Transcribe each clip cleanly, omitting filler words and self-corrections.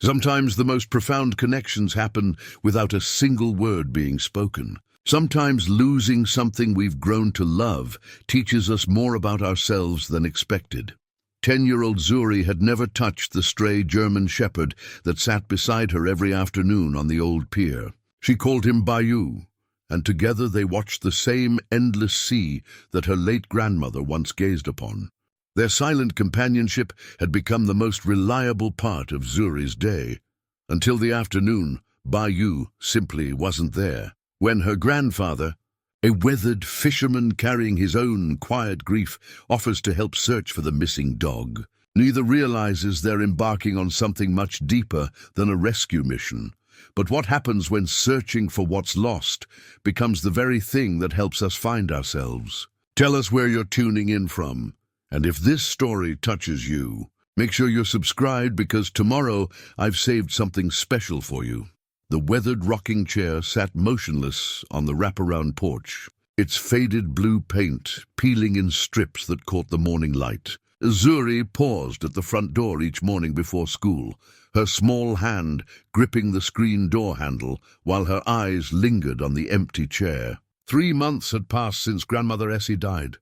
Sometimes the most profound connections happen without a single word being spoken. Sometimes losing something we've grown to love teaches us more about ourselves than expected. 10-year-old Zuri had never touched the stray German shepherd that sat beside her every afternoon on the old pier. She called him Bayou, and together they watched the same endless sea that her late grandmother once gazed upon. Their silent companionship had become the most reliable part of Zuri's day. Until the afternoon, Bayou simply wasn't there. When her grandfather, a weathered fisherman carrying his own quiet grief, offers to help search for the missing dog, neither realizes they're embarking on something much deeper than a rescue mission. But what happens when searching for what's lost becomes the very thing that helps us find ourselves? Tell us where you're tuning in from. And if this story touches you, make sure you're subscribed, because tomorrow I've saved something special for you. The weathered rocking chair sat motionless on the wraparound porch, its faded blue paint peeling in strips that caught the morning light. Zuri paused at the front door each morning before school, her small hand gripping the screen door handle while her eyes lingered on the empty chair. 3 months had passed since Grandmother Essie died.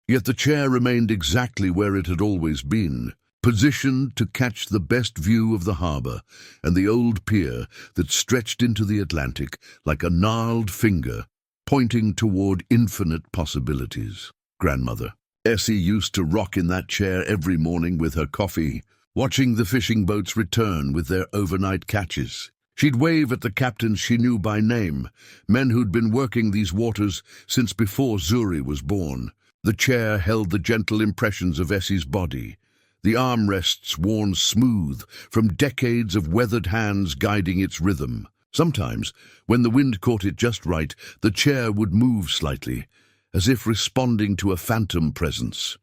Yet the chair remained exactly where it had always been, positioned to catch the best view of the harbor and the old pier that stretched into the Atlantic like a gnarled finger, pointing toward infinite possibilities. Grandmother Essie used to rock in that chair every morning with her coffee, watching the fishing boats return with their overnight catches. She'd wave at the captains she knew by name, men who'd been working these waters since before Zuri was born. The chair held the gentle impressions of Essie's body, the armrests worn smooth from decades of weathered hands guiding its rhythm. Sometimes, when the wind caught it just right, the chair would move slightly, as if responding to a phantom presence.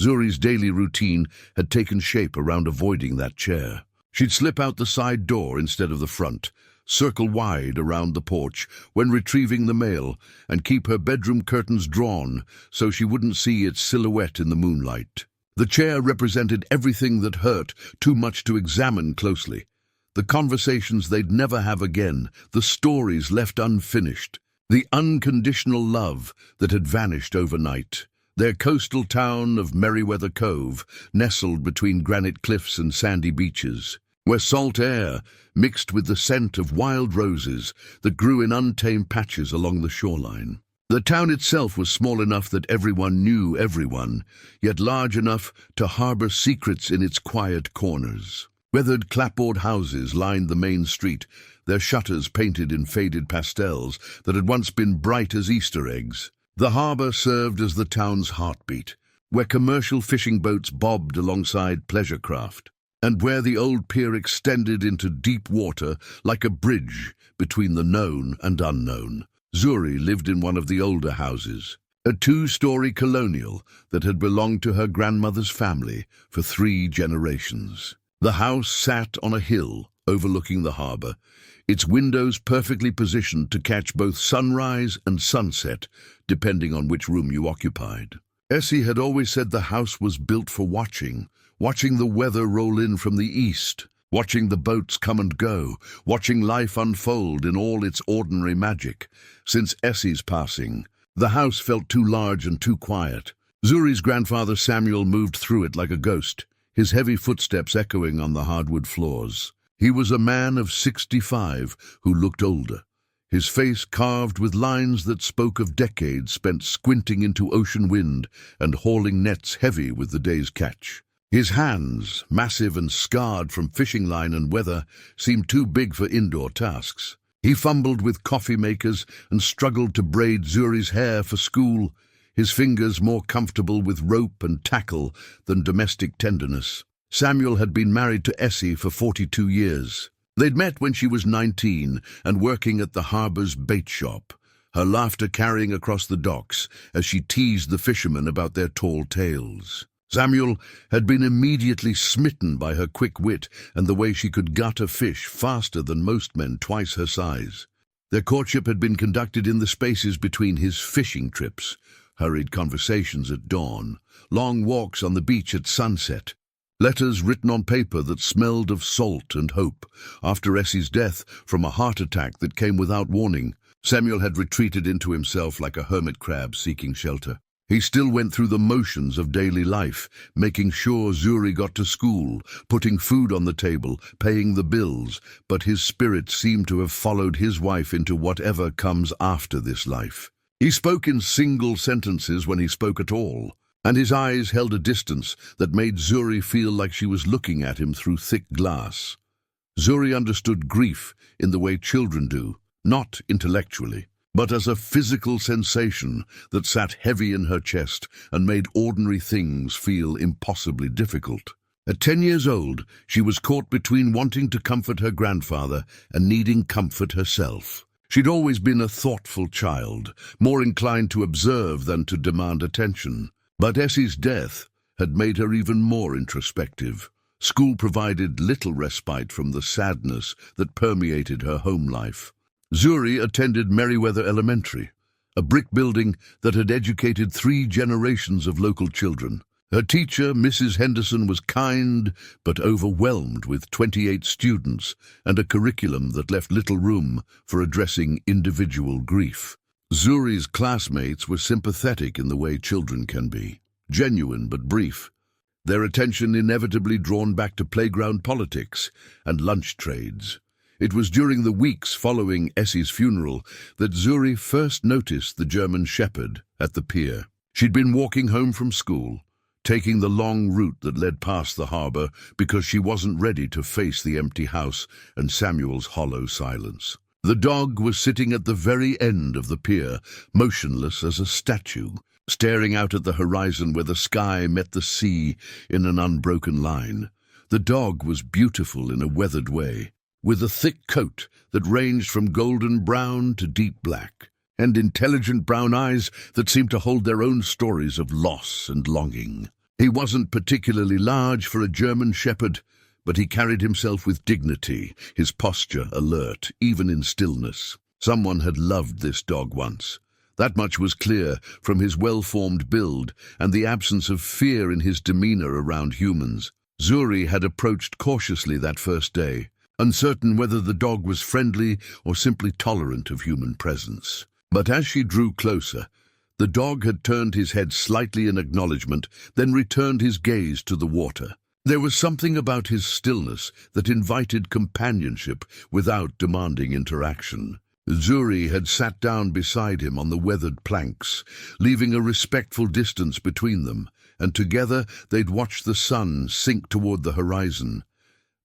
Zuri's daily routine had taken shape around avoiding that chair. She'd slip out the side door instead of the front, circle wide around the porch when retrieving the mail, and keep her bedroom curtains drawn so she wouldn't see its silhouette in the moonlight. The chair represented everything that hurt too much to examine closely. The conversations they'd never have again, the stories left unfinished, the unconditional love that had vanished overnight. Their coastal town of Merryweather Cove nestled between granite cliffs and sandy beaches, where salt air mixed with the scent of wild roses that grew in untamed patches along the shoreline. The town itself was small enough that everyone knew everyone, yet large enough to harbor secrets in its quiet corners. Weathered clapboard houses lined the main street, their shutters painted in faded pastels that had once been bright as Easter eggs. The harbor served as the town's heartbeat, where commercial fishing boats bobbed alongside pleasure craft, and where the old pier extended into deep water like a bridge between the known and unknown. Zuri lived in one of the older houses, a 2-story colonial that had belonged to her grandmother's family for 3 generations. The house sat on a hill overlooking the harbor, its windows perfectly positioned to catch both sunrise and sunset, depending on which room you occupied. Essie had always said the house was built for watching the weather roll in from the east, watching the boats come and go, watching life unfold in all its ordinary magic. Since Essie's passing, the house felt too large and too quiet. Zuri's grandfather Samuel moved through it like a ghost, his heavy footsteps echoing on the hardwood floors. He was a man of 65 who looked older, his face carved with lines that spoke of decades spent squinting into ocean wind and hauling nets heavy with the day's catch. His hands, massive and scarred from fishing line and weather, seemed too big for indoor tasks. He fumbled with coffee makers and struggled to braid Zuri's hair for school, his fingers more comfortable with rope and tackle than domestic tenderness. Samuel had been married to Essie for 42 years. They'd met when she was 19 and working at the harbor's bait shop, her laughter carrying across the docks as she teased the fishermen about their tall tales. Samuel had been immediately smitten by her quick wit and the way she could gut a fish faster than most men twice her size. Their courtship had been conducted in the spaces between his fishing trips, hurried conversations at dawn, long walks on the beach at sunset, Letters written on paper that smelled of salt and hope. After Essie's death, from a heart attack that came without warning, Samuel had retreated into himself like a hermit crab seeking shelter. He still went through the motions of daily life, making sure Zuri got to school, putting food on the table, paying the bills, but his spirit seemed to have followed his wife into whatever comes after this life. He spoke in single sentences when he spoke at all, and his eyes held a distance that made Zuri feel like she was looking at him through thick glass. Zuri understood grief in the way children do, not intellectually, but as a physical sensation that sat heavy in her chest and made ordinary things feel impossibly difficult. At 10 years old, she was caught between wanting to comfort her grandfather and needing comfort herself. She'd always been a thoughtful child, more inclined to observe than to demand attention. But Essie's death had made her even more introspective. School provided little respite from the sadness that permeated her home life. Zuri attended Merriweather Elementary, a brick building that had educated 3 generations of local children. Her teacher, Mrs. Henderson, was kind but overwhelmed with 28 students and a curriculum that left little room for addressing individual grief. Zuri's classmates were sympathetic in the way children can be, genuine but brief, their attention inevitably drawn back to playground politics and lunch trades. It was during the weeks following Essie's funeral that Zuri first noticed the German shepherd at the pier. She'd been walking home from school, taking the long route that led past the harbor because she wasn't ready to face the empty house and Samuel's hollow silence. The dog was sitting at the very end of the pier, motionless as a statue, staring out at the horizon where the sky met the sea in an unbroken line. The dog was beautiful in a weathered way, with a thick coat that ranged from golden brown to deep black, and intelligent brown eyes that seemed to hold their own stories of loss and longing. He wasn't particularly large for a German shepherd, but he carried himself with dignity, his posture alert, even in stillness. Someone had loved this dog once. That much was clear from his well-formed build and the absence of fear in his demeanor around humans. Zuri had approached cautiously that first day, uncertain whether the dog was friendly or simply tolerant of human presence. But as she drew closer, the dog had turned his head slightly in acknowledgement, then returned his gaze to the water. There was something about his stillness that invited companionship without demanding interaction. Zuri had sat down beside him on the weathered planks, leaving a respectful distance between them, and together they'd watched the sun sink toward the horizon.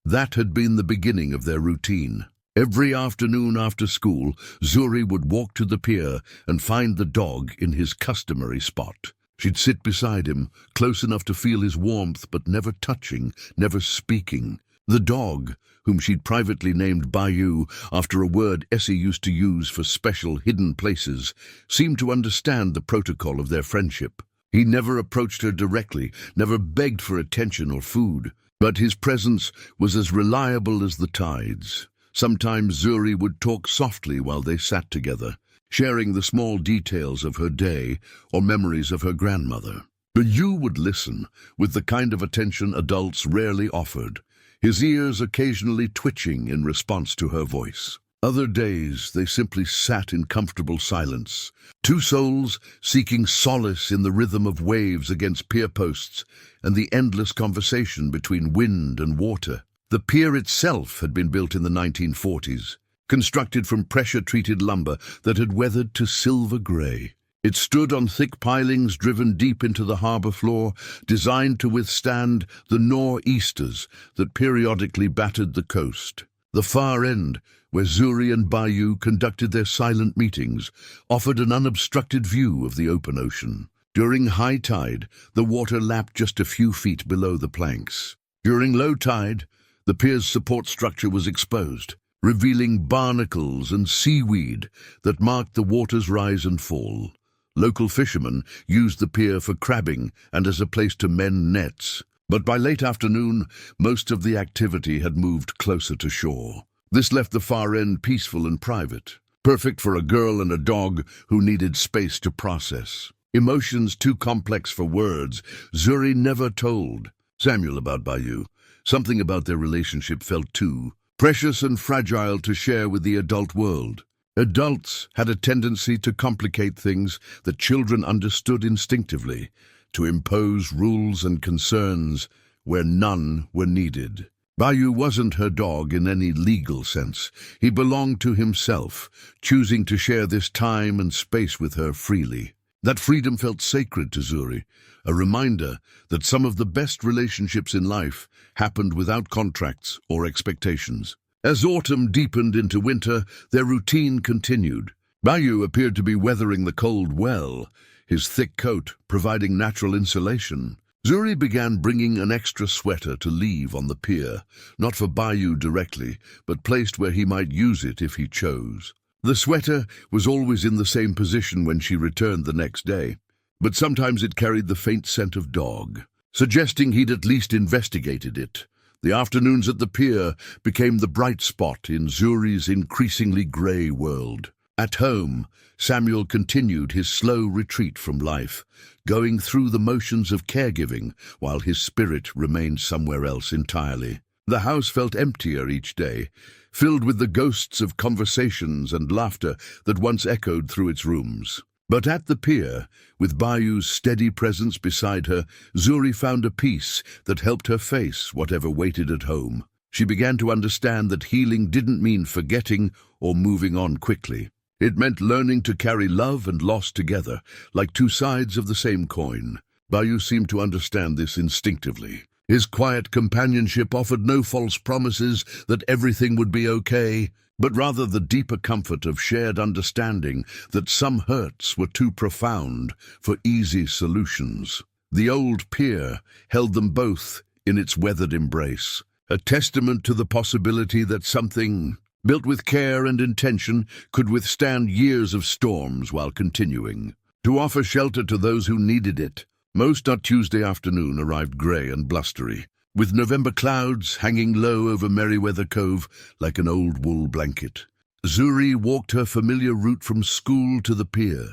That had been the beginning of their routine. Every afternoon after school, Zuri would walk to the pier and find the dog in his customary spot. She'd sit beside him, close enough to feel his warmth, but never touching, never speaking. The dog, whom she'd privately named Bayou after a word Essie used to use for special hidden places, seemed to understand the protocol of their friendship. He never approached her directly, never begged for attention or food, but his presence was as reliable as the tides. Sometimes Zuri would talk softly while they sat together, sharing the small details of her day or memories of her grandmother. Bayou would listen, with the kind of attention adults rarely offered, his ears occasionally twitching in response to her voice. Other days they simply sat in comfortable silence, 2 souls seeking solace in the rhythm of waves against pier posts and the endless conversation between wind and water. The pier itself had been built in the 1940s, constructed from pressure-treated lumber that had weathered to silver grey. It stood on thick pilings driven deep into the harbour floor, designed to withstand the nor'easters that periodically battered the coast. The far end, where Zuri and Bayou conducted their silent meetings, offered an unobstructed view of the open ocean. During high tide, the water lapped just a few feet below the planks. During low tide, the pier's support structure was exposed, revealing barnacles and seaweed that marked the water's rise and fall. Local fishermen used the pier for crabbing and as a place to mend nets. But by late afternoon, most of the activity had moved closer to shore. This left the far end peaceful and private, perfect for a girl and a dog who needed space to process. Emotions too complex for words, Zuri never told. Samuel about Bayou. Something about their relationship felt too precious and fragile to share with the adult world. Adults had a tendency to complicate things that children understood instinctively, to impose rules and concerns where none were needed. Bayou wasn't her dog in any legal sense. He belonged to himself, choosing to share this time and space with her freely. That freedom felt sacred to Zuri, a reminder that some of the best relationships in life happened without contracts or expectations. As autumn deepened into winter, their routine continued. Bayou appeared to be weathering the cold well, his thick coat providing natural insulation. Zuri began bringing an extra sweater to leave on the pier, not for Bayou directly, but placed where he might use it if he chose. The sweater was always in the same position when she returned the next day, but sometimes it carried the faint scent of dog, suggesting he'd at least investigated it. The afternoons at the pier became the bright spot in Zuri's increasingly grey world. At home, Samuel continued his slow retreat from life, going through the motions of caregiving while his spirit remained somewhere else entirely. The house felt emptier each day, filled with the ghosts of conversations and laughter that once echoed through its rooms. But at the pier, with Bayou's steady presence beside her, Zuri found a peace that helped her face whatever waited at home. She began to understand that healing didn't mean forgetting or moving on quickly. It meant learning to carry love and loss together, like two sides of the same coin. Bayou seemed to understand this instinctively. His quiet companionship offered no false promises that everything would be okay, but rather the deeper comfort of shared understanding that some hurts were too profound for easy solutions. The old pier held them both in its weathered embrace, a testament to the possibility that something built with care and intention could withstand years of storms while continuing to offer shelter to those who needed it. Most on Tuesday afternoon arrived grey and blustery, with November clouds hanging low over Merryweather Cove like an old wool blanket. Zuri walked her familiar route from school to the pier,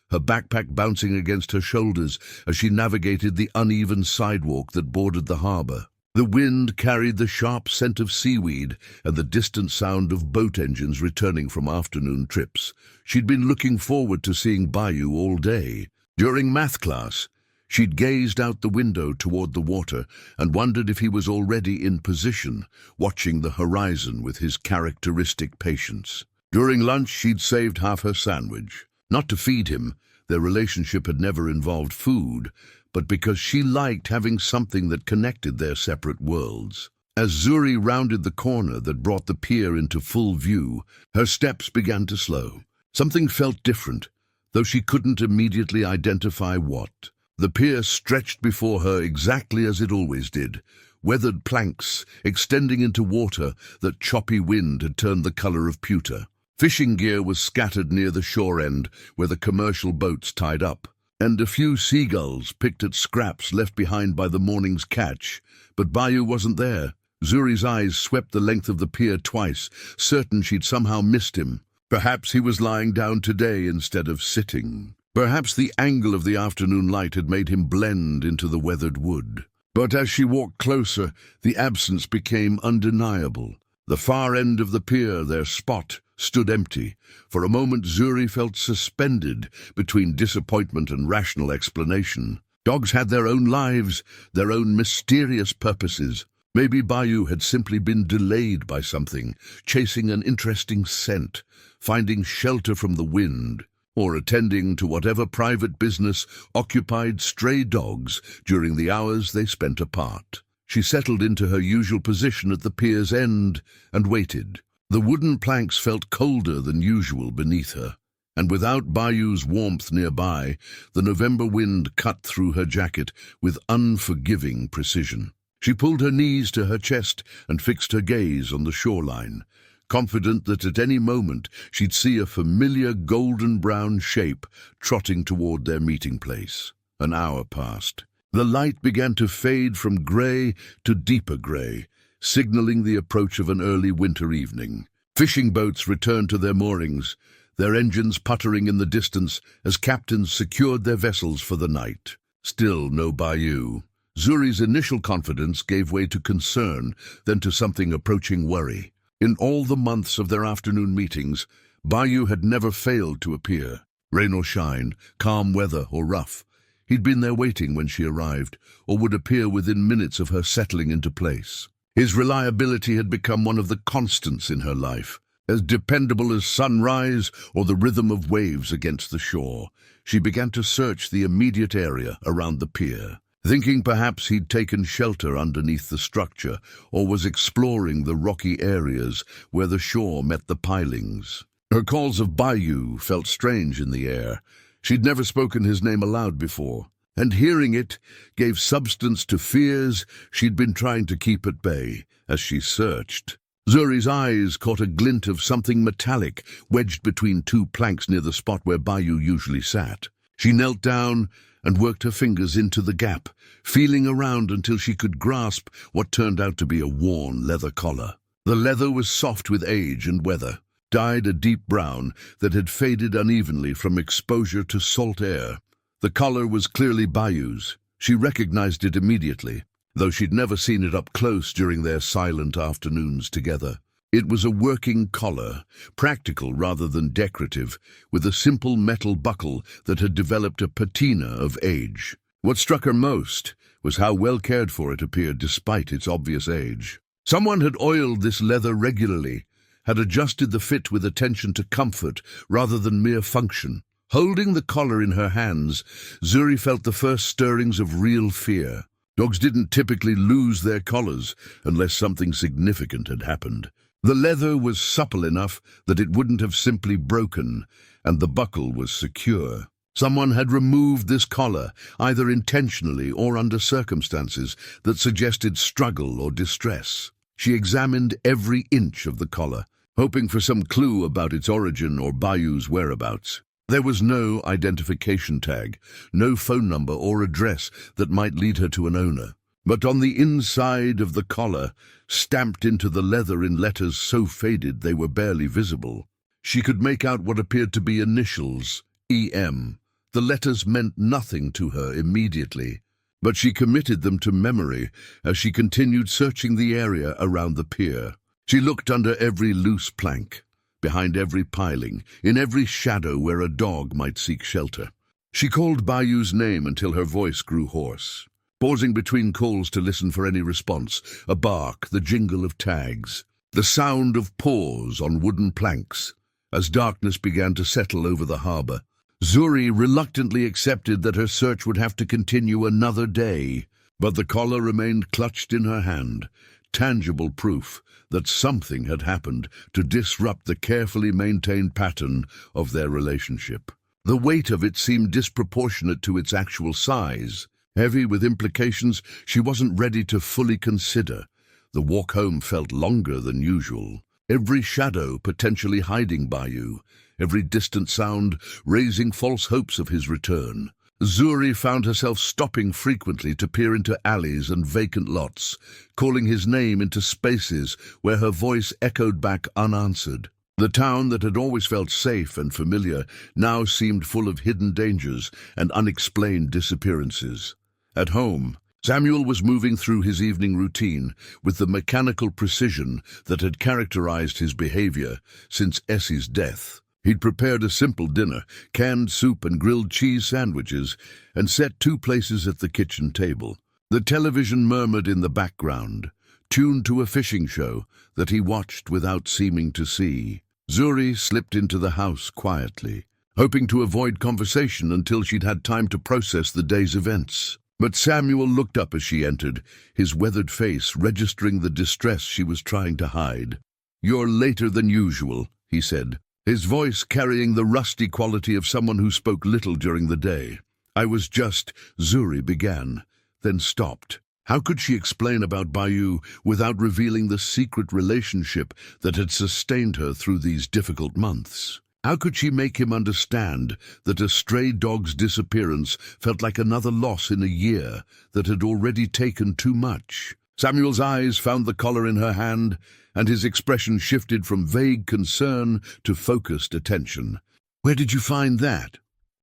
her backpack bouncing against her shoulders as she navigated the uneven sidewalk that bordered the harbour. The wind carried the sharp scent of seaweed and the distant sound of boat engines returning from afternoon trips. She'd been looking forward to seeing Bayou all day. During math class, she'd gazed out the window toward the water and wondered if he was already in position, watching the horizon with his characteristic patience. During lunch, she'd saved half her sandwich. Not to feed him, their relationship had never involved food, but because she liked having something that connected their separate worlds. As Zuri rounded the corner that brought the pier into full view, her steps began to slow. Something felt different, though she couldn't immediately identify what. The pier stretched before her exactly as it always did, weathered planks extending into water that choppy wind had turned the color of pewter. Fishing gear was scattered near the shore end where the commercial boats tied up, and a few seagulls picked at scraps left behind by the morning's catch. But Bayou wasn't there. Zuri's eyes swept the length of the pier twice, certain she'd somehow missed him. Perhaps he was lying down today instead of sitting. Perhaps the angle of the afternoon light had made him blend into the weathered wood. But as she walked closer, the absence became undeniable. The far end of the pier, their spot, stood empty. For a moment Zuri felt suspended between disappointment and rational explanation. Dogs had their own lives, their own mysterious purposes. Maybe Bayou had simply been delayed by something, chasing an interesting scent, finding shelter from the wind, or attending to whatever private business occupied stray dogs during the hours they spent apart. She settled into her usual position at the pier's end and waited. The wooden planks felt colder than usual beneath her, and without Bayou's warmth nearby, the November wind cut through her jacket with unforgiving precision. She pulled her knees to her chest and fixed her gaze on the shoreline, confident that at any moment she'd see a familiar golden-brown shape trotting toward their meeting place. An hour passed. The light began to fade from grey to deeper grey, signaling the approach of an early winter evening. Fishing boats returned to their moorings, their engines puttering in the distance as captains secured their vessels for the night. Still no Bayou. Zuri's initial confidence gave way to concern, then to something approaching worry. In all the months of their afternoon meetings, Bayou had never failed to appear. Rain or shine, calm weather or rough, he'd been there waiting when she arrived, or would appear within minutes of her settling into place. His reliability had become one of the constants in her life, as dependable as sunrise or the rhythm of waves against the shore. She began to search the immediate area around the pier, thinking perhaps he'd taken shelter underneath the structure or was exploring the rocky areas where the shore met the pilings. Her calls of Bayou felt strange in the air. She'd never spoken his name aloud before, and hearing it gave substance to fears she'd been trying to keep at bay as she searched. Zuri's eyes caught a glint of something metallic wedged between two planks near the spot where Bayou usually sat. She knelt down and worked her fingers into the gap, feeling around until she could grasp what turned out to be a worn leather collar. The leather was soft with age and weather, dyed a deep brown that had faded unevenly from exposure to salt air. The collar was clearly Bayou's. She recognized it immediately, though she'd never seen it up close during their silent afternoons together. It was a working collar, practical rather than decorative, with a simple metal buckle that had developed a patina of age. What struck her most was how well cared for it appeared despite its obvious age. Someone had oiled this leather regularly, had adjusted the fit with attention to comfort rather than mere function. Holding the collar in her hands, Zuri felt the first stirrings of real fear. Dogs didn't typically lose their collars unless something significant had happened. The leather was supple enough that it wouldn't have simply broken, and the buckle was secure. Someone had removed this collar, either intentionally or under circumstances that suggested struggle or distress. She examined every inch of the collar, hoping for some clue about its origin or Bayou's whereabouts. There was no identification tag, no phone number or address that might lead her to an owner. But on the inside of the collar, stamped into the leather in letters so faded they were barely visible, she could make out what appeared to be initials, EM. The letters meant nothing to her immediately, but she committed them to memory as she continued searching the area around the pier. She looked under every loose plank, behind every piling, in every shadow where a dog might seek shelter. She called Bayou's name until her voice grew hoarse, pausing between calls to listen for any response, a bark, the jingle of tags, the sound of paws on wooden planks. As darkness began to settle over the harbor, Zuri reluctantly accepted that her search would have to continue another day, but the collar remained clutched in her hand, tangible proof that something had happened to disrupt the carefully maintained pattern of their relationship. The weight of it seemed disproportionate to its actual size, heavy with implications she wasn't ready to fully consider. The walk home felt longer than usual, every shadow potentially hiding Bayou, every distant sound raising false hopes of his return. Zuri found herself stopping frequently to peer into alleys and vacant lots, calling his name into spaces where her voice echoed back unanswered. The town that had always felt safe and familiar now seemed full of hidden dangers and unexplained disappearances. At home, Samuel was moving through his evening routine with the mechanical precision that had characterized his behavior since Essie's death. He'd prepared a simple dinner, canned soup and grilled cheese sandwiches, and set 2 places at the kitchen table. The television murmured in the background, tuned to a fishing show that he watched without seeming to see. Zuri slipped into the house quietly, hoping to avoid conversation until she'd had time to process the day's events. But Samuel looked up as she entered, his weathered face registering the distress she was trying to hide. "You're later than usual," he said, his voice carrying the rusty quality of someone who spoke little during the day. Zuri began, then stopped. How could she explain about Bayou without revealing the secret relationship that had sustained her through these difficult months? How could she make him understand that a stray dog's disappearance felt like another loss in a year that had already taken too much? Samuel's eyes found the collar in her hand, and his expression shifted from vague concern to focused attention. "Where did you find that?"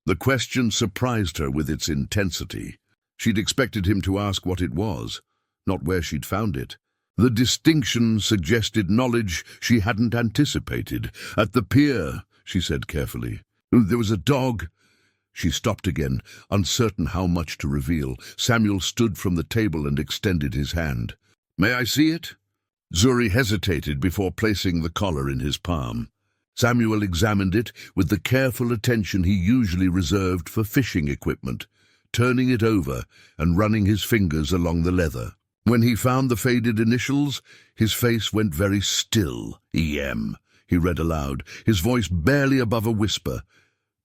The question surprised her with its intensity. She'd expected him to ask what it was, not where she'd found it. The distinction suggested knowledge she hadn't anticipated. "At the pier," she said carefully. "There was a dog." She stopped again, uncertain how much to reveal. Samuel stood from the table and extended his hand. "May I see it?" Zuri hesitated before placing the collar in his palm. Samuel examined it with the careful attention he usually reserved for fishing equipment, turning it over and running his fingers along the leather. When he found the faded initials, his face went very still. "EM," he read aloud, his voice barely above a whisper.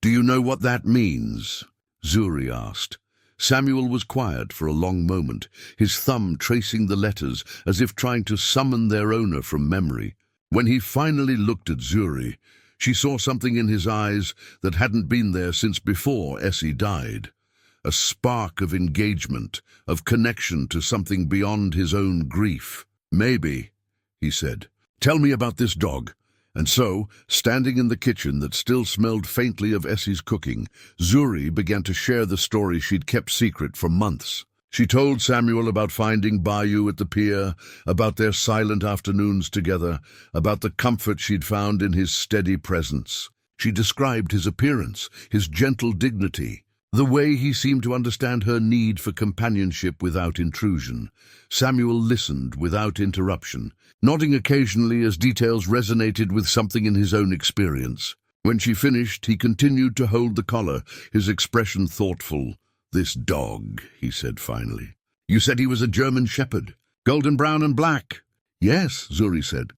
"Do you know what that means?" Zuri asked. Samuel was quiet for a long moment, his thumb tracing the letters as if trying to summon their owner from memory. When he finally looked at Zuri, she saw something in his eyes that hadn't been there since before Essie died. A spark of engagement, of connection to something beyond his own grief. "Maybe," he said. "Tell me about this dog." And so, standing in the kitchen that still smelled faintly of Essie's cooking, Zuri began to share the story she'd kept secret for months. She told Samuel about finding Bayou at the pier, about their silent afternoons together, about the comfort she'd found in his steady presence. She described his appearance, his gentle dignity, the way he seemed to understand her need for companionship without intrusion. Samuel listened without interruption, nodding occasionally as details resonated with something in his own experience. When she finished, he continued to hold the collar, his expression thoughtful. "This dog," he said finally. "You said he was a German shepherd, golden brown and black." "Yes," Zuri said.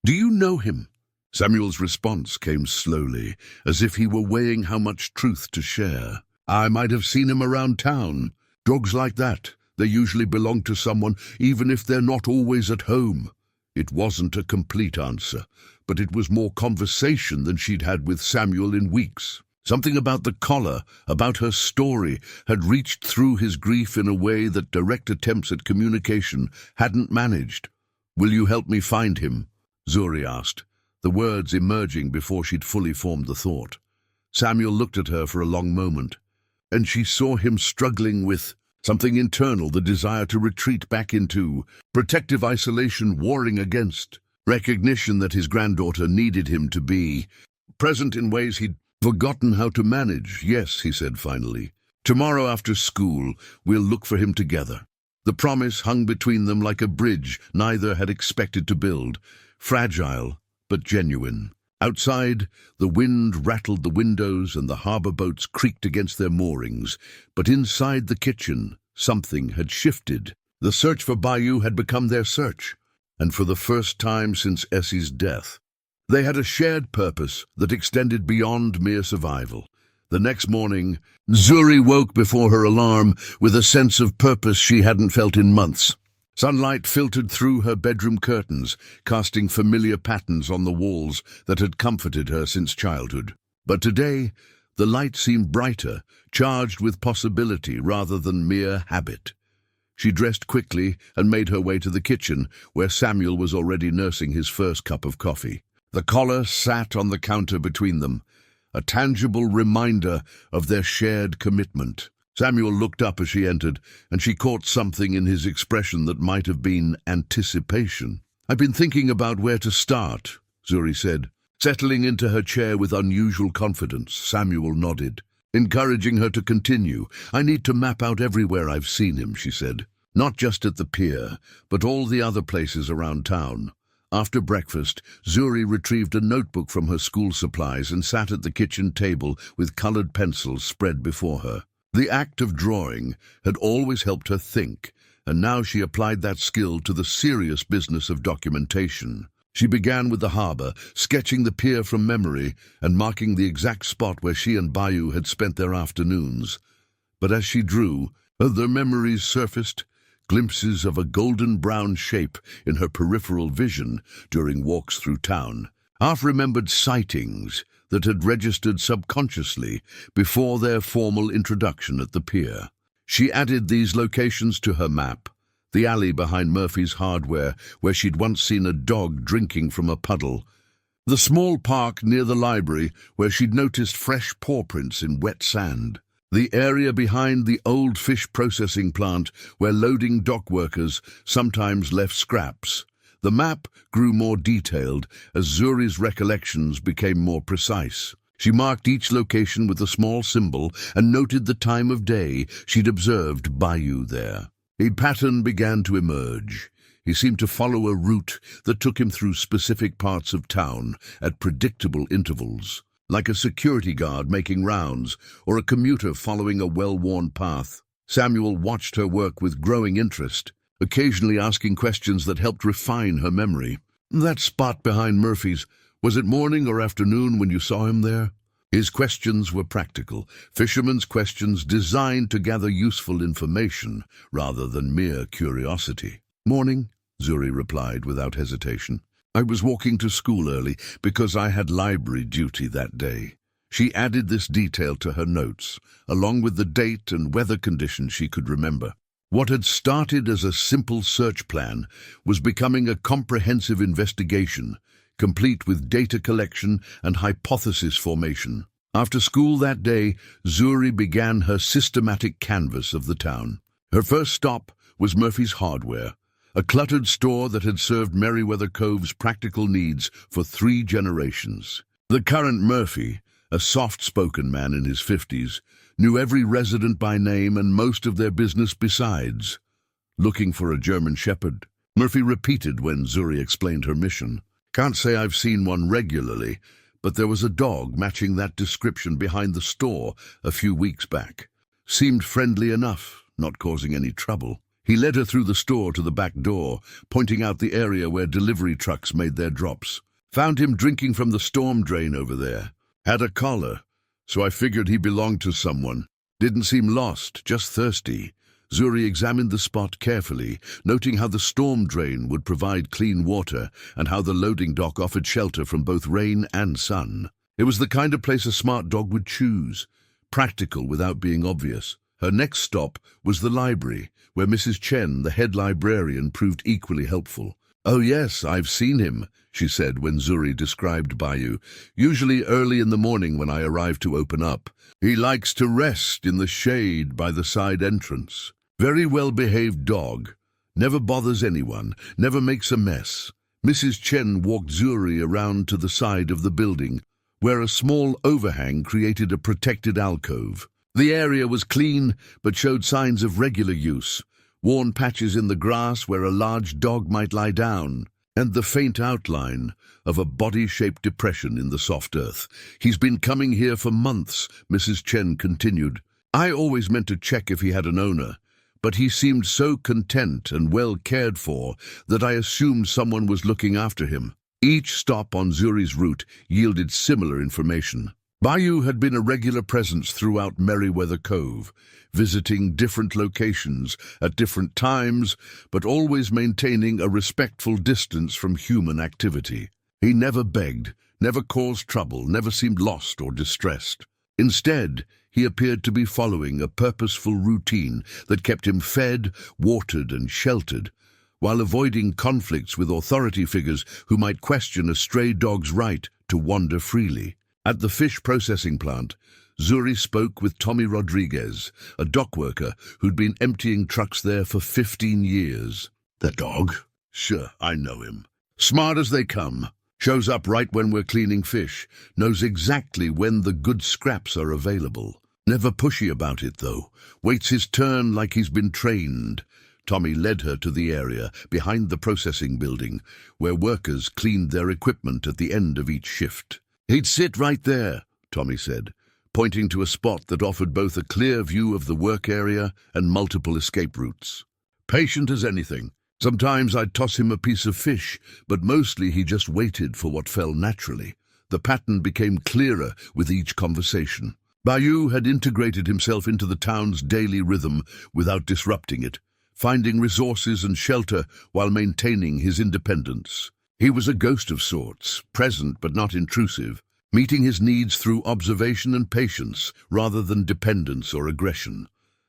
"Do you know him?" Samuel's response came slowly, as if he were weighing how much truth to share. "I might have seen him around town. Dogs like that, they usually belong to someone, even if they're not always at home." It wasn't a complete answer, but it was more conversation than she'd had with Samuel in weeks. Something about the collar, about her story, had reached through his grief in a way that direct attempts at communication hadn't managed. "Will you help me find him?" Zuri asked, the words emerging before she'd fully formed the thought. Samuel looked at her for a long moment, and she saw him struggling with something internal, the desire to retreat back into protective isolation, warring against recognition that his granddaughter needed him to be present in ways he'd forgotten how to manage. "Yes," he said finally. "Tomorrow after school, we'll look for him together." The promise hung between them like a bridge neither had expected to build, fragile but genuine. Outside, the wind rattled the windows and the harbor boats creaked against their moorings, but inside the kitchen, something had shifted. The search for Bayou had become their search, and for the first time since Essie's death, they had a shared purpose that extended beyond mere survival. The next morning, Zuri woke before her alarm with a sense of purpose she hadn't felt in months. Sunlight filtered through her bedroom curtains, casting familiar patterns on the walls that had comforted her since childhood. But today, the light seemed brighter, charged with possibility rather than mere habit. She dressed quickly and made her way to the kitchen, where Samuel was already nursing his first cup of coffee. The collar sat on the counter between them, a tangible reminder of their shared commitment. Samuel looked up as she entered, and she caught something in his expression that might have been anticipation. "I've been thinking about where to start," Zuri said. Settling into her chair with unusual confidence, Samuel nodded, encouraging her to continue. "I need to map out everywhere I've seen him," she said. "Not just at the pier, but all the other places around town." After breakfast, Zuri retrieved a notebook from her school supplies and sat at the kitchen table with colored pencils spread before her. The act of drawing had always helped her think, and now she applied that skill to the serious business of documentation. She began with the harbor, sketching the pier from memory and marking the exact spot where she and Bayou had spent their afternoons. But as she drew, other memories surfaced, glimpses of a golden-brown shape in her peripheral vision during walks through town, half-remembered sightings that had registered subconsciously before their formal introduction at the pier. She added these locations to her map: the alley behind Murphy's Hardware, where she'd once seen a dog drinking from a puddle; the small park near the library, where she'd noticed fresh paw prints in wet sand; the area behind the old fish processing plant where loading dock workers sometimes left scraps. The map grew more detailed as Zuri's recollections became more precise. She marked each location with a small symbol and noted the time of day she'd observed Bayou there. A pattern began to emerge. He seemed to follow a route that took him through specific parts of town at predictable intervals, like a security guard making rounds or a commuter following a well-worn path. Samuel watched her work with growing interest, occasionally asking questions that helped refine her memory. "That spot behind Murphy's, was it morning or afternoon when you saw him there?" His questions were practical, fishermen's questions designed to gather useful information rather than mere curiosity. "Morning," Zuri replied without hesitation. "I was walking to school early because I had library duty that day." She added this detail to her notes, along with the date and weather conditions she could remember. What had started as a simple search plan was becoming a comprehensive investigation, complete with data collection and hypothesis formation. After school that day, Zuri began her systematic canvass of the town. Her first stop was Murphy's Hardware, a cluttered store that had served Merriweather Cove's practical needs for 3 generations. The current Murphy, a soft-spoken man in his 50s, knew every resident by name and most of their business besides. "Looking for a German Shepherd," Murphy repeated when Zuri explained her mission. "Can't say I've seen one regularly, but there was a dog matching that description behind the store a few weeks back. Seemed friendly enough, not causing any trouble." He led her through the store to the back door, pointing out the area where delivery trucks made their drops. "Found him drinking from the storm drain over there. Had a collar, so I figured he belonged to someone. Didn't seem lost, just thirsty." Zuri examined the spot carefully, noting how the storm drain would provide clean water and how the loading dock offered shelter from both rain and sun. It was the kind of place a smart dog would choose, practical without being obvious. Her next stop was the library, where Mrs. Chen, the head librarian, proved equally helpful. "Oh yes, I've seen him," she said when Zuri described Bayou, "usually early in the morning when I arrive to open up. He likes to rest in the shade by the side entrance. Very well-behaved dog. Never bothers anyone, never makes a mess." Mrs. Chen walked Zuri around to the side of the building, where a small overhang created a protected alcove. The area was clean, but showed signs of regular use, worn patches in the grass where a large dog might lie down, and the faint outline of a body-shaped depression in the soft earth. "He's been coming here for months," Mrs. Chen continued. "I always meant to check if he had an owner, but he seemed so content and well cared for that I assumed someone was looking after him." Each stop on Zuri's route yielded similar information. Bayou had been a regular presence throughout Merriweather Cove, visiting different locations at different times, but always maintaining a respectful distance from human activity. He never begged, never caused trouble, never seemed lost or distressed. Instead, he appeared to be following a purposeful routine that kept him fed, watered, and sheltered, while avoiding conflicts with authority figures who might question a stray dog's right to wander freely. At the fish processing plant, Zuri spoke with Tommy Rodriguez, a dock worker who'd been emptying trucks there for 15 years. "The dog? Sure, I know him. Smart as they come. Shows up right when we're cleaning fish. Knows exactly when the good scraps are available. Never pushy about it, though. Waits his turn like he's been trained." Tommy led her to the area behind the processing building, where workers cleaned their equipment at the end of each shift. "He'd sit right there," Tommy said, pointing to a spot that offered both a clear view of the work area and multiple escape routes. "Patient as anything. Sometimes I'd toss him a piece of fish, but mostly he just waited for what fell naturally." The pattern became clearer with each conversation. Bayou had integrated himself into the town's daily rhythm without disrupting it, finding resources and shelter while maintaining his independence. He was a ghost of sorts, present but not intrusive, meeting his needs through observation and patience rather than dependence or aggression.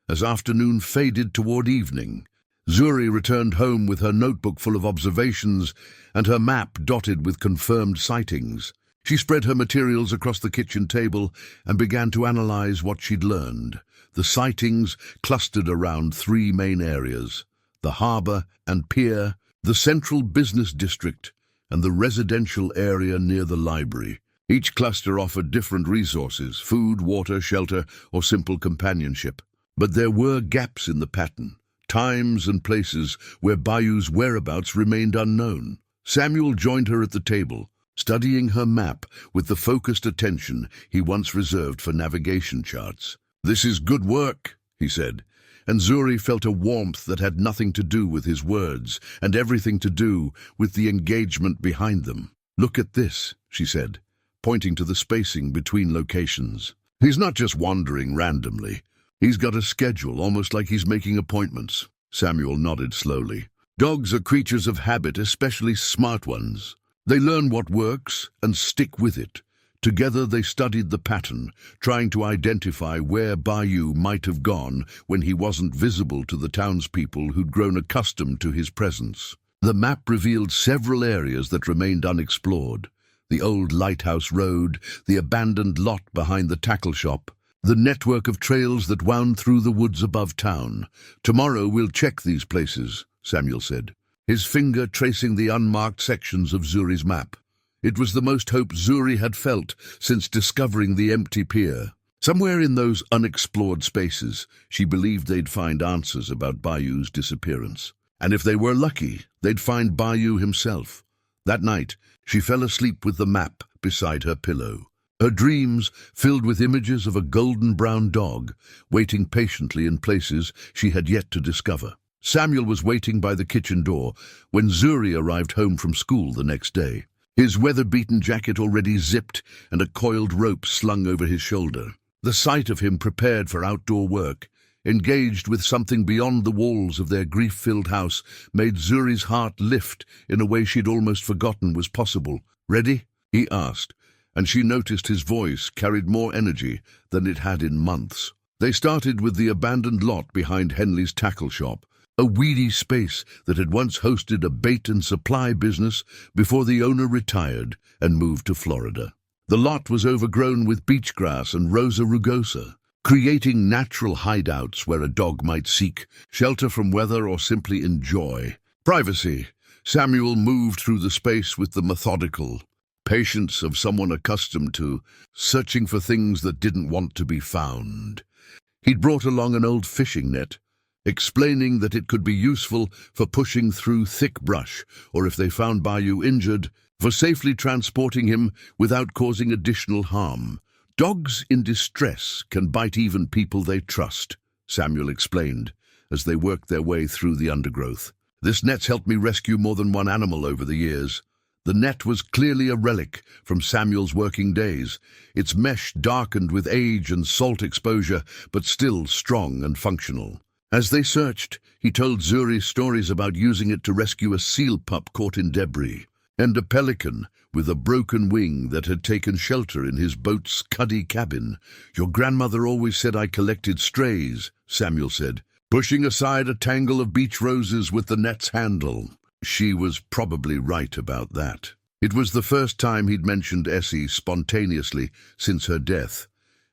As afternoon faded toward evening, Zuri returned home with her notebook full of observations and her map dotted with confirmed sightings. She spread her materials across the kitchen table and began to analyze what she'd learned. The sightings clustered around three main areas: the harbour and pier, the central business district, and the residential area near the library. Each cluster offered different resources: food, water, shelter, or simple companionship. But there were gaps in the pattern, times and places where Bayou's whereabouts remained unknown. Samuel joined her at the table, studying her map with the focused attention he once reserved for navigation charts. "This is good work," he said, and Zuri felt a warmth that had nothing to do with his words and everything to do with the engagement behind them. "Look at this," she said, pointing to the spacing between locations. "He's not just wandering randomly. He's got a schedule, almost like he's making appointments." Samuel nodded slowly. "Dogs are creatures of habit, especially smart ones. They learn what works and stick with it." Together they studied the pattern, trying to identify where Bayou might have gone when he wasn't visible to the townspeople who'd grown accustomed to his presence. The map revealed several areas that remained unexplored: the old lighthouse road, the abandoned lot behind the tackle shop, the network of trails that wound through the woods above town. "Tomorrow we'll check these places," Samuel said, his finger tracing the unmarked sections of Zuri's map. It was the most hope Zuri had felt since discovering the empty pier. Somewhere in those unexplored spaces, she believed they'd find answers about Bayou's disappearance. And if they were lucky, they'd find Bayou himself. That night, she fell asleep with the map beside her pillow. Her dreams filled with images of a golden-brown dog, waiting patiently in places she had yet to discover. Samuel was waiting by the kitchen door when Zuri arrived home from school the next day, his weather-beaten jacket already zipped and a coiled rope slung over his shoulder. The sight of him prepared for outdoor work, engaged with something beyond the walls of their grief-filled house, made Zuri's heart lift in a way she'd almost forgotten was possible. "Ready?" he asked, and she noticed his voice carried more energy than it had in months. They started with the abandoned lot behind Henley's tackle shop, a weedy space that had once hosted a bait and supply business before the owner retired and moved to Florida. The lot was overgrown with beach grass and Rosa rugosa, creating natural hideouts where a dog might seek shelter from weather or simply enjoy privacy. Samuel moved through the space with the methodical patience of someone accustomed to searching for things that didn't want to be found. He'd brought along an old fishing net, explaining that it could be useful for pushing through thick brush, or if they found Bayou injured, for safely transporting him without causing additional harm. "Dogs in distress can bite even people they trust," Samuel explained, as they worked their way through the undergrowth. "This net's helped me rescue more than one animal over the years." The net was clearly a relic from Samuel's working days, its mesh darkened with age and salt exposure, but still strong and functional. As they searched, he told Zuri stories about using it to rescue a seal pup caught in debris, and a pelican with a broken wing that had taken shelter in his boat's cuddy cabin. "Your grandmother always said I collected strays," Samuel said, pushing aside a tangle of beach roses with the net's handle. She was probably right about that. It was the first time he'd mentioned Essie spontaneously since her death,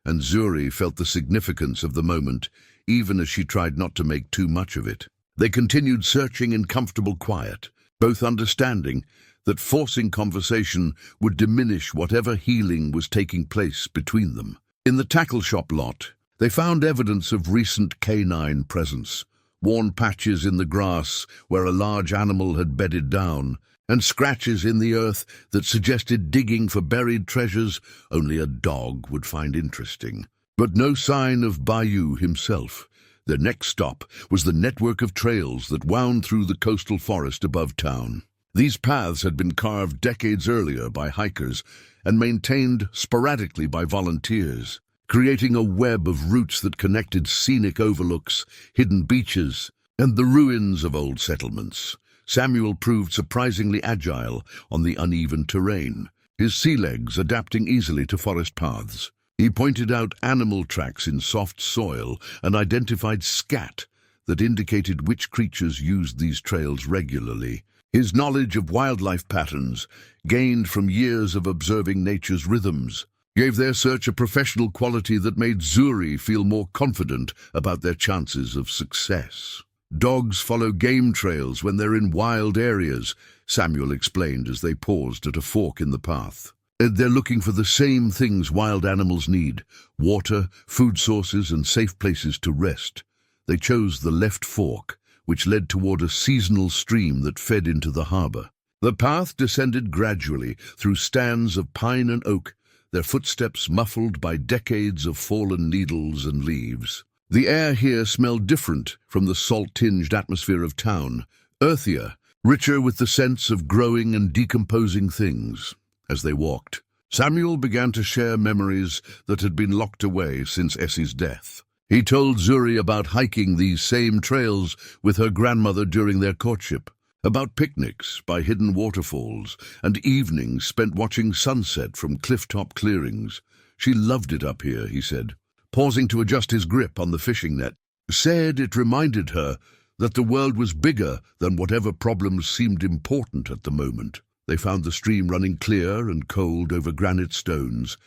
and Zuri felt the significance of the moment, even as she tried not to make too much of it. They continued searching in comfortable quiet, both understanding that forcing conversation would diminish whatever healing was taking place between them. In the tackle shop lot, they found evidence of recent canine presence: worn patches in the grass where a large animal had bedded down, and scratches in the earth that suggested digging for buried treasures only a dog would find interesting. But no sign of Bayou himself. Their next stop was the network of trails that wound through the coastal forest above town. These paths had been carved decades earlier by hikers and maintained sporadically by volunteers, creating a web of routes that connected scenic overlooks, hidden beaches, and the ruins of old settlements. Samuel proved surprisingly agile on the uneven terrain, his sea legs adapting easily to forest paths. He pointed out animal tracks in soft soil and identified scat that indicated which creatures used these trails regularly. His knowledge of wildlife patterns, gained from years of observing nature's rhythms, gave their search a professional quality that made Zuri feel more confident about their chances of success. Dogs follow game trails when they're in wild areas, Samuel explained as they paused at a fork in the path. They're looking for the same things wild animals need: water, food sources, and safe places to rest. They chose the left fork, which led toward a seasonal stream that fed into the harbor. The path descended gradually through stands of pine and oak, their footsteps muffled by decades of fallen needles and leaves. The air here smelled different from the salt-tinged atmosphere of town, earthier, richer with the sense of growing and decomposing things. As they walked, Samuel began to share memories that had been locked away since Essie's death. He told Zuri about hiking these same trails with her grandmother during their courtship, about picnics by hidden waterfalls, and evenings spent watching sunset from cliff-top clearings. She loved it up here, he said, pausing to adjust his grip on the fishing net. Said it reminded her that the world was bigger than whatever problems seemed important at the moment. They found the stream running clear and cold over granite stones,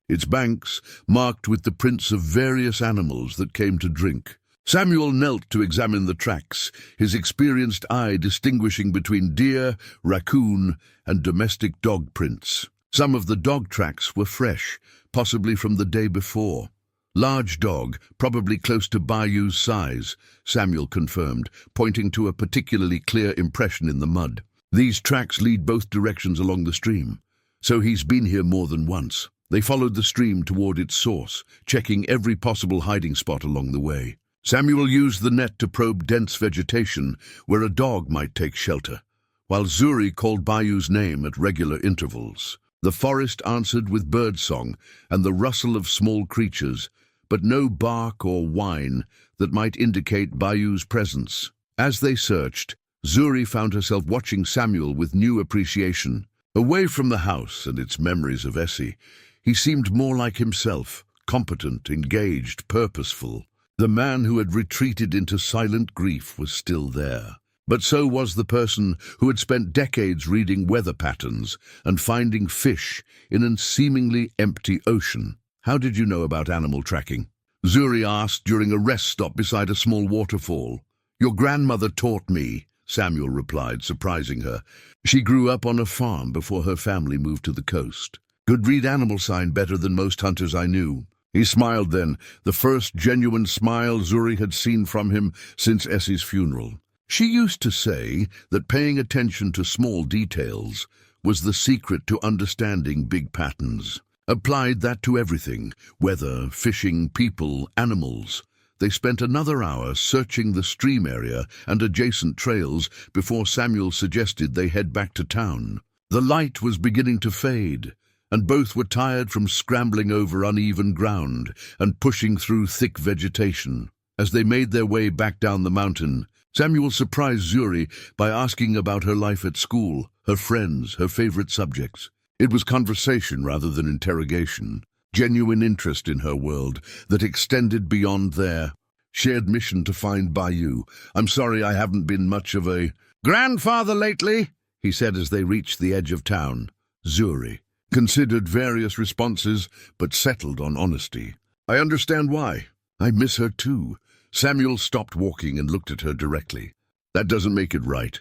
its banks marked with the prints of various animals that came to drink. Samuel knelt to examine the tracks, his experienced eye distinguishing between deer, raccoon, and domestic dog prints. Some of the dog tracks were fresh, possibly from the day before. Large dog, probably close to Bayou's size, Samuel confirmed, pointing to a particularly clear impression in the mud. These tracks lead both directions along the stream, so he's been here more than once. They followed the stream toward its source, checking every possible hiding spot along the way. Samuel used the net to probe dense vegetation where a dog might take shelter, while Zuri called Bayou's name at regular intervals. The forest answered with birdsong and the rustle of small creatures, but no bark or whine that might indicate Bayou's presence. As they searched, Zuri found herself watching Samuel with new appreciation. Away from the house and its memories of Essie, he seemed more like himself, competent, engaged, purposeful. The man who had retreated into silent grief was still there. But so was the person who had spent decades reading weather patterns and finding fish in a seemingly empty ocean. "How did you know about animal tracking?" Zuri asked during a rest stop beside a small waterfall. "Your grandmother taught me," Samuel replied, surprising her. "She grew up on a farm before her family moved to the coast. Could read animal sign better than most hunters I knew." He smiled then, the first genuine smile Zuri had seen from him since Essie's funeral. She used to say that paying attention to small details was the secret to understanding big patterns. Applied that to everything: weather, fishing, people, animals. They spent another hour searching the stream area and adjacent trails before Samuel suggested they head back to town. The light was beginning to fade, and both were tired from scrambling over uneven ground and pushing through thick vegetation. As they made their way back down the mountain, Samuel surprised Zuri by asking about her life at school, her friends, her favorite subjects. It was conversation rather than interrogation, genuine interest in her world that extended beyond their shared mission to find Bayou. "I'm sorry I haven't been much of a grandfather lately," he said as they reached the edge of town. Zuri considered various responses, but settled on honesty. "I understand why. I miss her too." Samuel stopped walking and looked at her directly. "That doesn't make it right.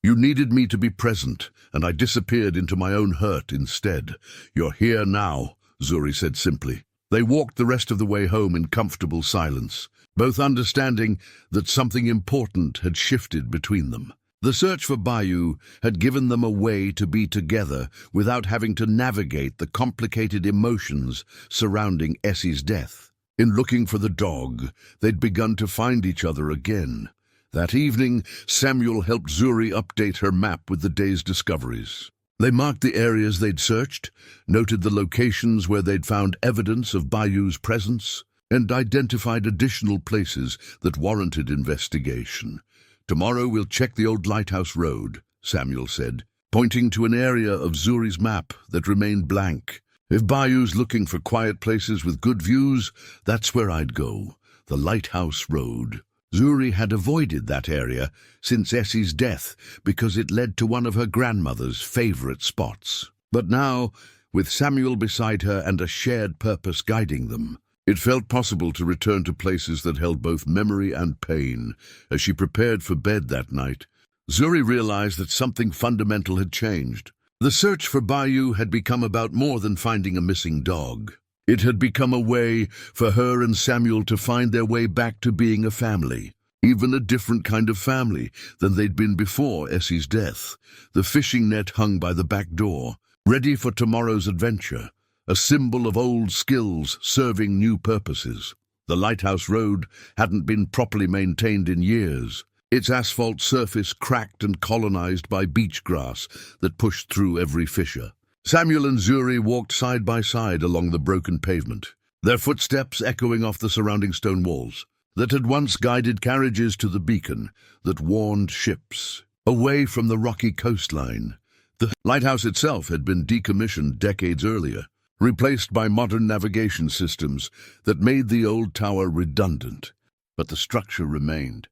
You needed me to be present, and I disappeared into my own hurt instead. You're here now," Zuri said simply. They walked the rest of the way home in comfortable silence, both understanding that something important had shifted between them. The search for Bayou had given them a way to be together without having to navigate the complicated emotions surrounding Essie's death. In looking for the dog, they'd begun to find each other again. That evening, Samuel helped Zuri update her map with the day's discoveries. They marked the areas they'd searched, noted the locations where they'd found evidence of Bayou's presence, and identified additional places that warranted investigation. "Tomorrow we'll check the old lighthouse road," Samuel said, pointing to an area of Zuri's map that remained blank. "If Bayou's looking for quiet places with good views, that's where I'd go, the lighthouse road." Zuri had avoided that area since Essie's death because it led to one of her grandmother's favorite spots. But now, with Samuel beside her and a shared purpose guiding them. It felt possible to return to places that held both memory and pain. As she prepared for bed that night, Zuri realized that something fundamental had changed. The search for Bayou had become about more than finding a missing dog. It had become a way for her and Samuel to find their way back to being a family, even a different kind of family than they'd been before Essie's death. The fishing net hung by the back door, ready for tomorrow's adventure, a symbol of old skills serving new purposes. The lighthouse road hadn't been properly maintained in years, its asphalt surface cracked and colonized by beach grass that pushed through every fissure. Samuel and Zuri walked side by side along the broken pavement, their footsteps echoing off the surrounding stone walls that had once guided carriages to the beacon that warned ships away from the rocky coastline. The lighthouse itself had been decommissioned decades earlier, replaced by modern navigation systems that made the old tower redundant. But the structure remained,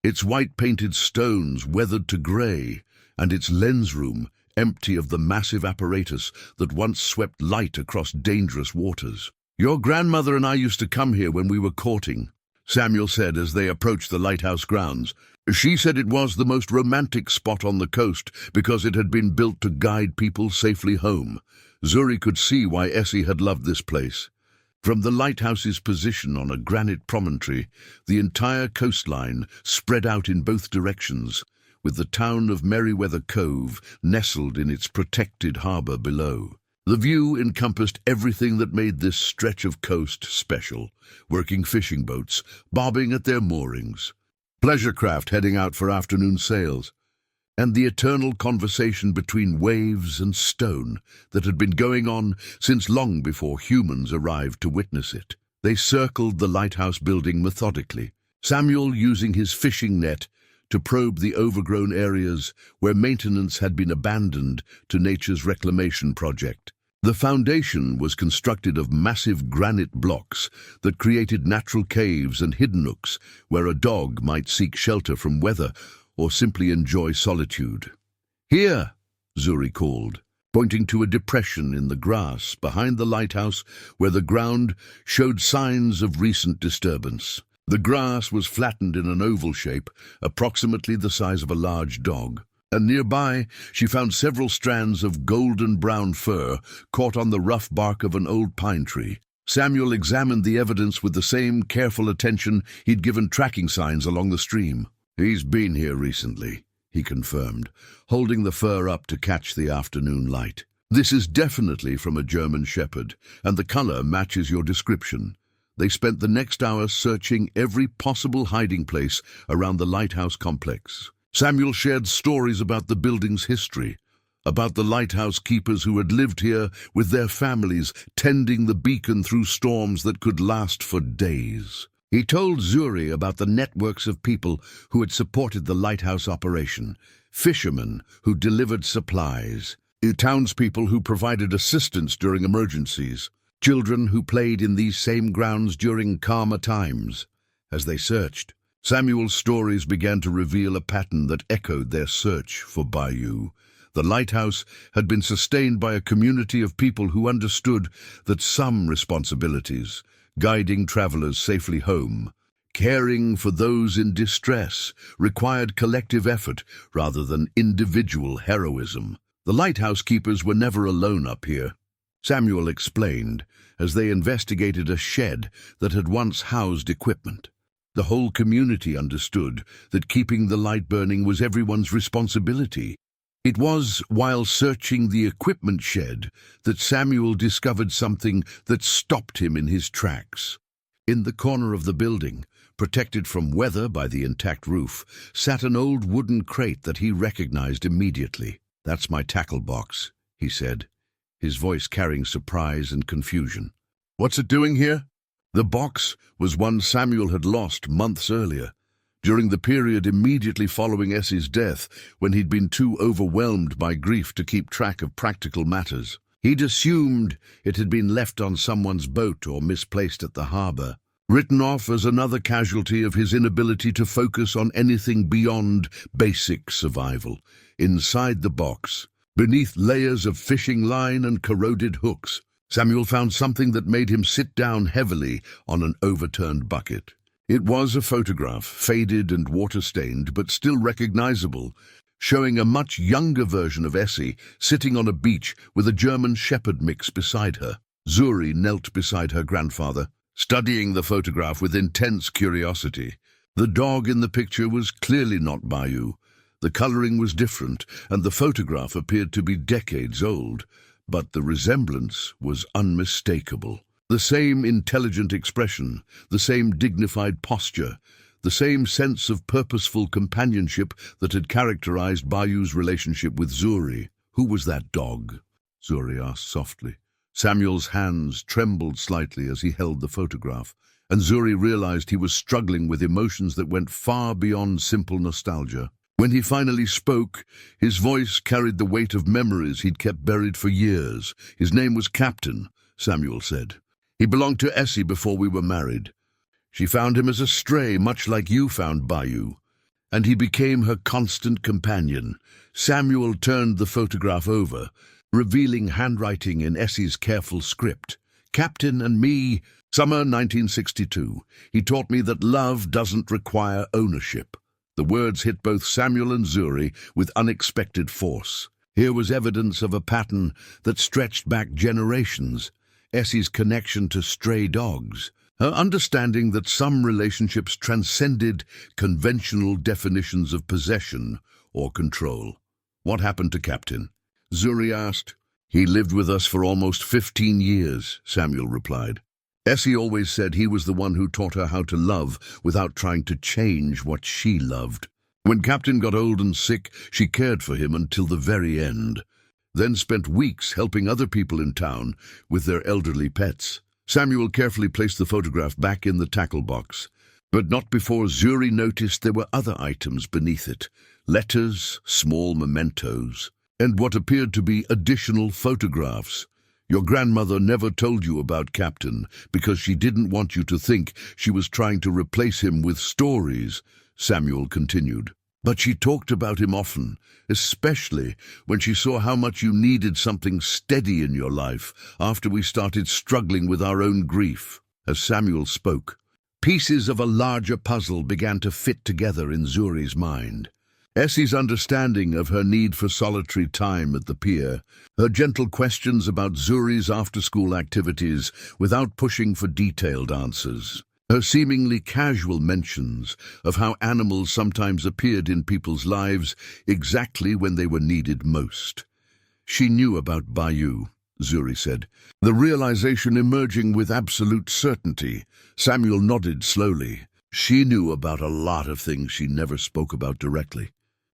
its white-painted stones weathered to grey, and its lens room empty of the massive apparatus that once swept light across dangerous waters. "Your grandmother and I used to come here when we were courting," Samuel said as they approached the lighthouse grounds. "She said it was the most romantic spot on the coast because it had been built to guide people safely home." Zuri could see why Essie had loved this place. From the lighthouse's position on a granite promontory, the entire coastline spread out in both directions, with the town of Merriweather Cove nestled in its protected harbour below. The view encompassed everything that made this stretch of coast special: working fishing boats, bobbing at their moorings, pleasure craft heading out for afternoon sails, and the eternal conversation between waves and stone that had been going on since long before humans arrived to witness it. They circled the lighthouse building methodically, Samuel using his fishing net to probe the overgrown areas where maintenance had been abandoned to nature's reclamation project. The foundation was constructed of massive granite blocks that created natural caves and hidden nooks where a dog might seek shelter from weather or simply enjoy solitude. "Here," Zuri called, pointing to a depression in the grass behind the lighthouse where the ground showed signs of recent disturbance. The grass was flattened in an oval shape, approximately the size of a large dog, and nearby she found several strands of golden-brown fur caught on the rough bark of an old pine tree. Samuel examined the evidence with the same careful attention he'd given tracking signs along the stream. "He's been here recently," he confirmed, holding the fur up to catch the afternoon light. "This is definitely from a German shepherd, and the color matches your description." They spent the next hour searching every possible hiding place around the lighthouse complex. Samuel shared stories about the building's history, about the lighthouse keepers who had lived here with their families, tending the beacon through storms that could last for days. He told Zuri about the networks of people who had supported the lighthouse operation: fishermen who delivered supplies, townspeople who provided assistance during emergencies, children who played in these same grounds during calmer times. As they searched, Samuel's stories began to reveal a pattern that echoed their search for Bayou. The lighthouse had been sustained by a community of people who understood that some responsibilities, guiding travelers safely home, caring for those in distress, required collective effort rather than individual heroism. The lighthouse keepers were never alone up here, Samuel explained, as they investigated a shed that had once housed equipment. The whole community understood that keeping the light burning was everyone's responsibility. It was while searching the equipment shed that Samuel discovered something that stopped him in his tracks. In the corner of the building, protected from weather by the intact roof, sat an old wooden crate that he recognized immediately. "That's my tackle box," he said, his voice carrying surprise and confusion. "What's it doing here?" The box was one Samuel had lost months earlier, during the period immediately following Essie's death, when he'd been too overwhelmed by grief to keep track of practical matters. He'd assumed it had been left on someone's boat or misplaced at the harbour, written off as another casualty of his inability to focus on anything beyond basic survival. Inside the box, Beneath layers of fishing line and corroded hooks, Samuel found something that made him sit down heavily on an overturned bucket. It was a photograph, faded and water-stained, but still recognizable, showing a much younger version of Essie sitting on a beach with a German shepherd mix beside her. Zuri knelt beside her grandfather, studying the photograph with intense curiosity. The dog in the picture was clearly not Bayou. The coloring was different, and the photograph appeared to be decades old, but the resemblance was unmistakable. The same intelligent expression, the same dignified posture, the same sense of purposeful companionship that had characterized Bayou's relationship with Zuri. "Who was that dog?" Zuri asked softly. Samuel's hands trembled slightly as he held the photograph, and Zuri realized he was struggling with emotions that went far beyond simple nostalgia. When he finally spoke, his voice carried the weight of memories he'd kept buried for years. "His name was Captain," Samuel said. "He belonged to Essie before we were married. She found him as a stray, much like you found Bayou, and he became her constant companion." Samuel turned the photograph over, revealing handwriting in Essie's careful script. "Captain and me, summer 1962. He taught me that love doesn't require ownership." The words hit both Samuel and Zuri with unexpected force. Here was evidence of a pattern that stretched back generations. Essie's connection to stray dogs, her understanding that some relationships transcended conventional definitions of possession or control. "What happened to Captain?" Zuri asked. "He lived with us for almost 15 years, Samuel replied. "Essie always said he was the one who taught her how to love without trying to change what she loved. When Captain got old and sick, she cared for him until the very end, then spent weeks helping other people in town with their elderly pets." Samuel carefully placed the photograph back in the tackle box, but not before Zuri noticed there were other items beneath it: letters, small mementos, and what appeared to be additional photographs. "Your grandmother never told you about Captain because she didn't want you to think she was trying to replace him with stories," Samuel continued. "But she talked about him often, especially when she saw how much you needed something steady in your life after we started struggling with our own grief." As Samuel spoke, pieces of a larger puzzle began to fit together in Zuri's mind. Essie's understanding of her need for solitary time at the pier, her gentle questions about Zuri's after-school activities without pushing for detailed answers, her seemingly casual mentions of how animals sometimes appeared in people's lives exactly when they were needed most. "She knew about Bayou," Zuri said, the realization emerging with absolute certainty. Samuel nodded slowly. "She knew about a lot of things she never spoke about directly.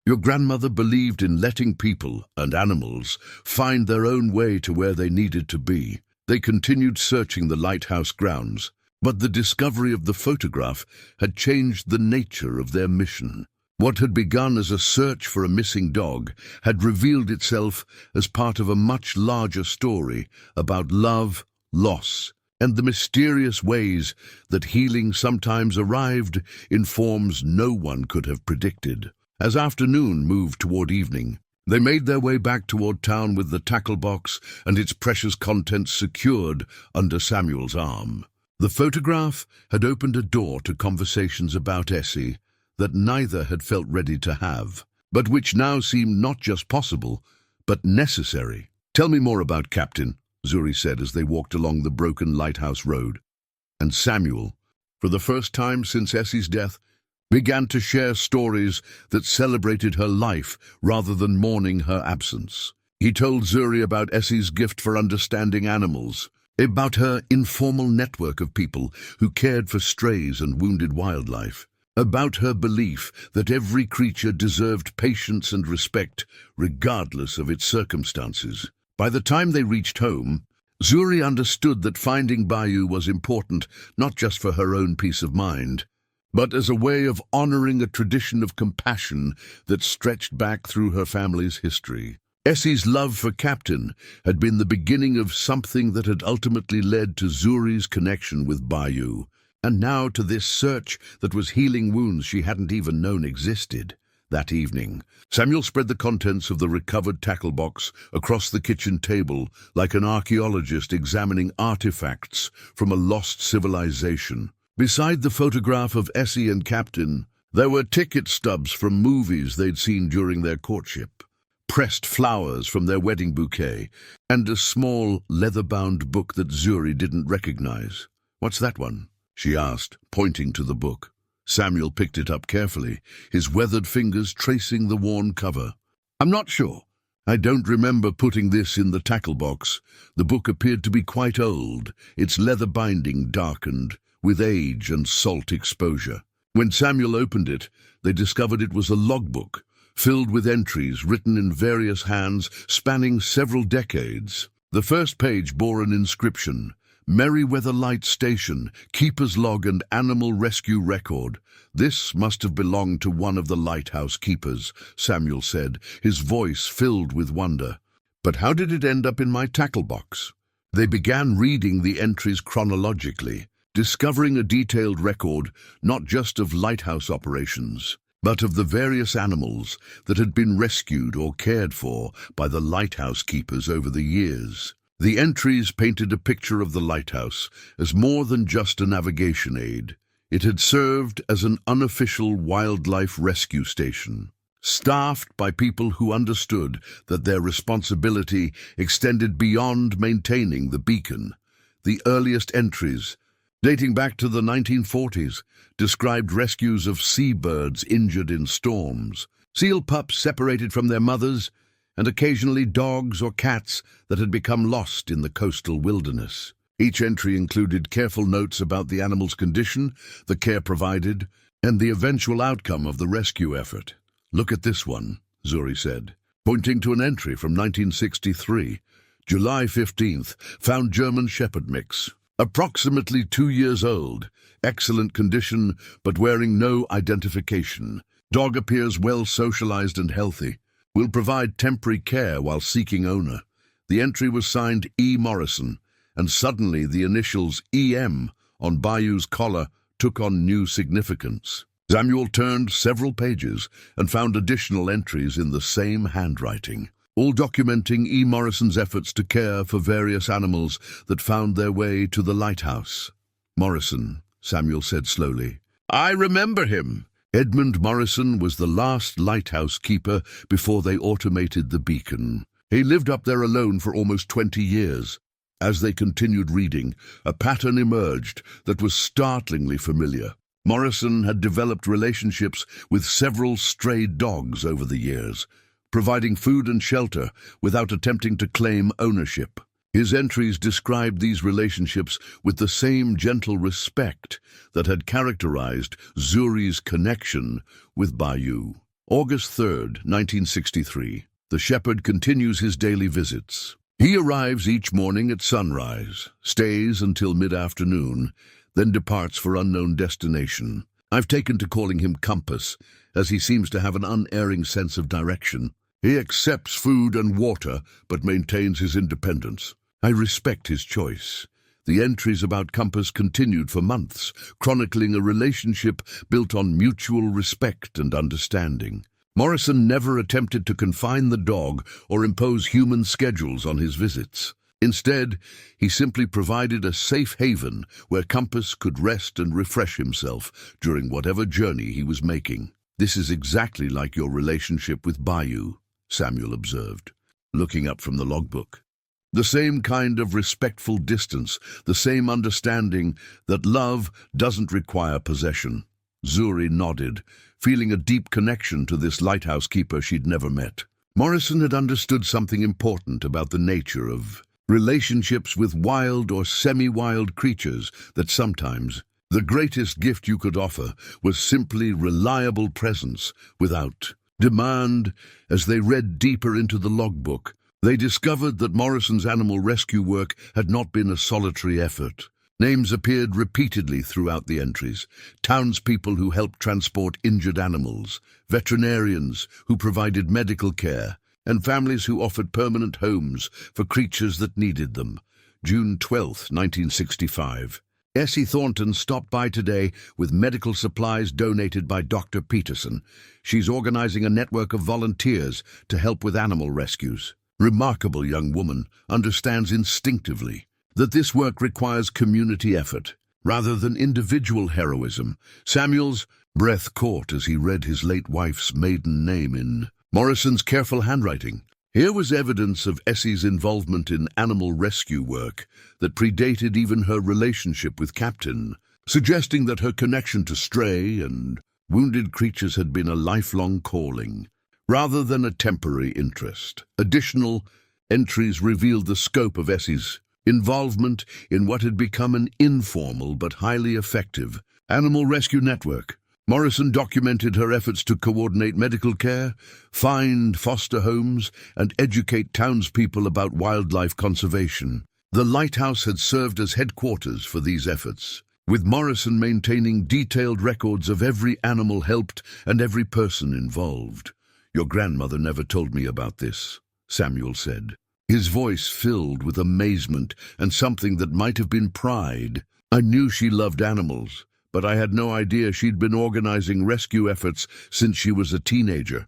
Your grandmother believed in letting people and animals find their own way to where they needed to be." They continued searching the lighthouse grounds, but the discovery of the photograph had changed the nature of their mission. What had begun as a search for a missing dog had revealed itself as part of a much larger story about love, loss, and the mysterious ways that healing sometimes arrived in forms no one could have predicted. As afternoon moved toward evening, they made their way back toward town with the tackle box and its precious contents secured under Samuel's arm. The photograph had opened a door to conversations about Essie that neither had felt ready to have, but which now seemed not just possible, but necessary. "Tell me more about Captain," Zuri said as they walked along the broken lighthouse road. And Samuel, for the first time since Essie's death, began to share stories that celebrated her life rather than mourning her absence. He told Zuri about Essie's gift for understanding animals, about her informal network of people who cared for strays and wounded wildlife, about her belief that every creature deserved patience and respect regardless of its circumstances. By the time they reached home, Zuri understood that finding Bayou was important not just for her own peace of mind, but as a way of honoring a tradition of compassion that stretched back through her family's history. Essie's love for Captain had been the beginning of something that had ultimately led to Zuri's connection with Bayou, and now to this search that was healing wounds she hadn't even known existed. That evening, Samuel spread the contents of the recovered tackle box across the kitchen table like an archaeologist examining artifacts from a lost civilization. Beside the photograph of Essie and Captain, there were ticket stubs from movies they'd seen during their courtship, pressed flowers from their wedding bouquet, and a small, leather-bound book that Zuri didn't recognize. "What's that one?" she asked, pointing to the book. Samuel picked it up carefully, his weathered fingers tracing the worn cover. "I'm not sure. I don't remember putting this in the tackle box." The book appeared to be quite old, its leather binding darkened, with age and salt exposure. When Samuel opened it, they discovered it was a logbook, filled with entries written in various hands spanning several decades. The first page bore an inscription: "Merriweather Light Station, Keeper's Log and Animal Rescue Record." "This must have belonged to one of the lighthouse keepers," Samuel said, his voice filled with wonder. "But how did it end up in my tackle box?" They began reading the entries chronologically, discovering a detailed record not just of lighthouse operations, but of the various animals that had been rescued or cared for by the lighthouse keepers over the years. The entries painted a picture of the lighthouse as more than just a navigation aid. It had served as an unofficial wildlife rescue station, staffed by people who understood that their responsibility extended beyond maintaining the beacon. The earliest entries, dating back to the 1940s, described rescues of seabirds injured in storms, seal pups separated from their mothers, and occasionally dogs or cats that had become lost in the coastal wilderness. Each entry included careful notes about the animal's condition, the care provided, and the eventual outcome of the rescue effort. "Look at this one," Zuri said, pointing to an entry from 1963. "July 15th, found German Shepherd mix. Approximately 2 years old, excellent condition, but wearing no identification. Dog appears well socialized and healthy. Will provide temporary care while seeking owner." The entry was signed E. Morrison, and suddenly the initials EM on Bayou's collar took on new significance. Samuel turned several pages and found additional entries in the same handwriting, all documenting E. Morrison's efforts to care for various animals that found their way to the lighthouse. "Morrison," Samuel said slowly. "I remember him." Edmund Morrison was the last lighthouse keeper before they automated the beacon. He lived up there alone for almost 20 years. As they continued reading, a pattern emerged that was startlingly familiar. Morrison had developed relationships with several strayed dogs over the years, providing food and shelter without attempting to claim ownership. His entries described these relationships with the same gentle respect that had characterized Zuri's connection with Bayou. August 3rd, 1963. The shepherd continues his daily visits. He arrives each morning at sunrise, stays until mid-afternoon, then departs for unknown destination. I've taken to calling him Compass, as he seems to have an unerring sense of direction. He accepts food and water, but maintains his independence. I respect his choice. The entries about Compass continued for months, chronicling a relationship built on mutual respect and understanding. Morrison never attempted to confine the dog or impose human schedules on his visits. Instead, he simply provided a safe haven where Compass could rest and refresh himself during whatever journey he was making. "This is exactly like your relationship with Bayou," Samuel observed, looking up from the logbook. "The same kind of respectful distance, the same understanding that love doesn't require possession." Zuri nodded, feeling a deep connection to this lighthouse keeper she'd never met. Morrison had understood something important about the nature of relationships with wild or semi-wild creatures, that sometimes the greatest gift you could offer was simply reliable presence without demand. As they read deeper into the logbook, they discovered that Morrison's animal rescue work had not been a solitary effort. Names appeared repeatedly throughout the entries: townspeople who helped transport injured animals, veterinarians who provided medical care, and families who offered permanent homes for creatures that needed them. June 12, 1965. Essie Thornton stopped by today with medical supplies donated by Dr. Peterson. She's organizing a network of volunteers to help with animal rescues. Remarkable young woman understands instinctively that this work requires community effort rather than individual heroism. Samuel's breath caught as he read his late wife's maiden name in Morrison's careful handwriting. Here was evidence of Essie's involvement in animal rescue work that predated even her relationship with Captain, suggesting that her connection to stray and wounded creatures had been a lifelong calling, rather than a temporary interest. Additional entries revealed the scope of Essie's involvement in what had become an informal but highly effective animal rescue network. Morrison documented her efforts to coordinate medical care, find foster homes, and educate townspeople about wildlife conservation. The lighthouse had served as headquarters for these efforts, with Morrison maintaining detailed records of every animal helped and every person involved. "Your grandmother never told me about this," Samuel said, his voice filled with amazement and something that might have been pride. "I knew she loved animals, but I had no idea she'd been organizing rescue efforts since she was a teenager."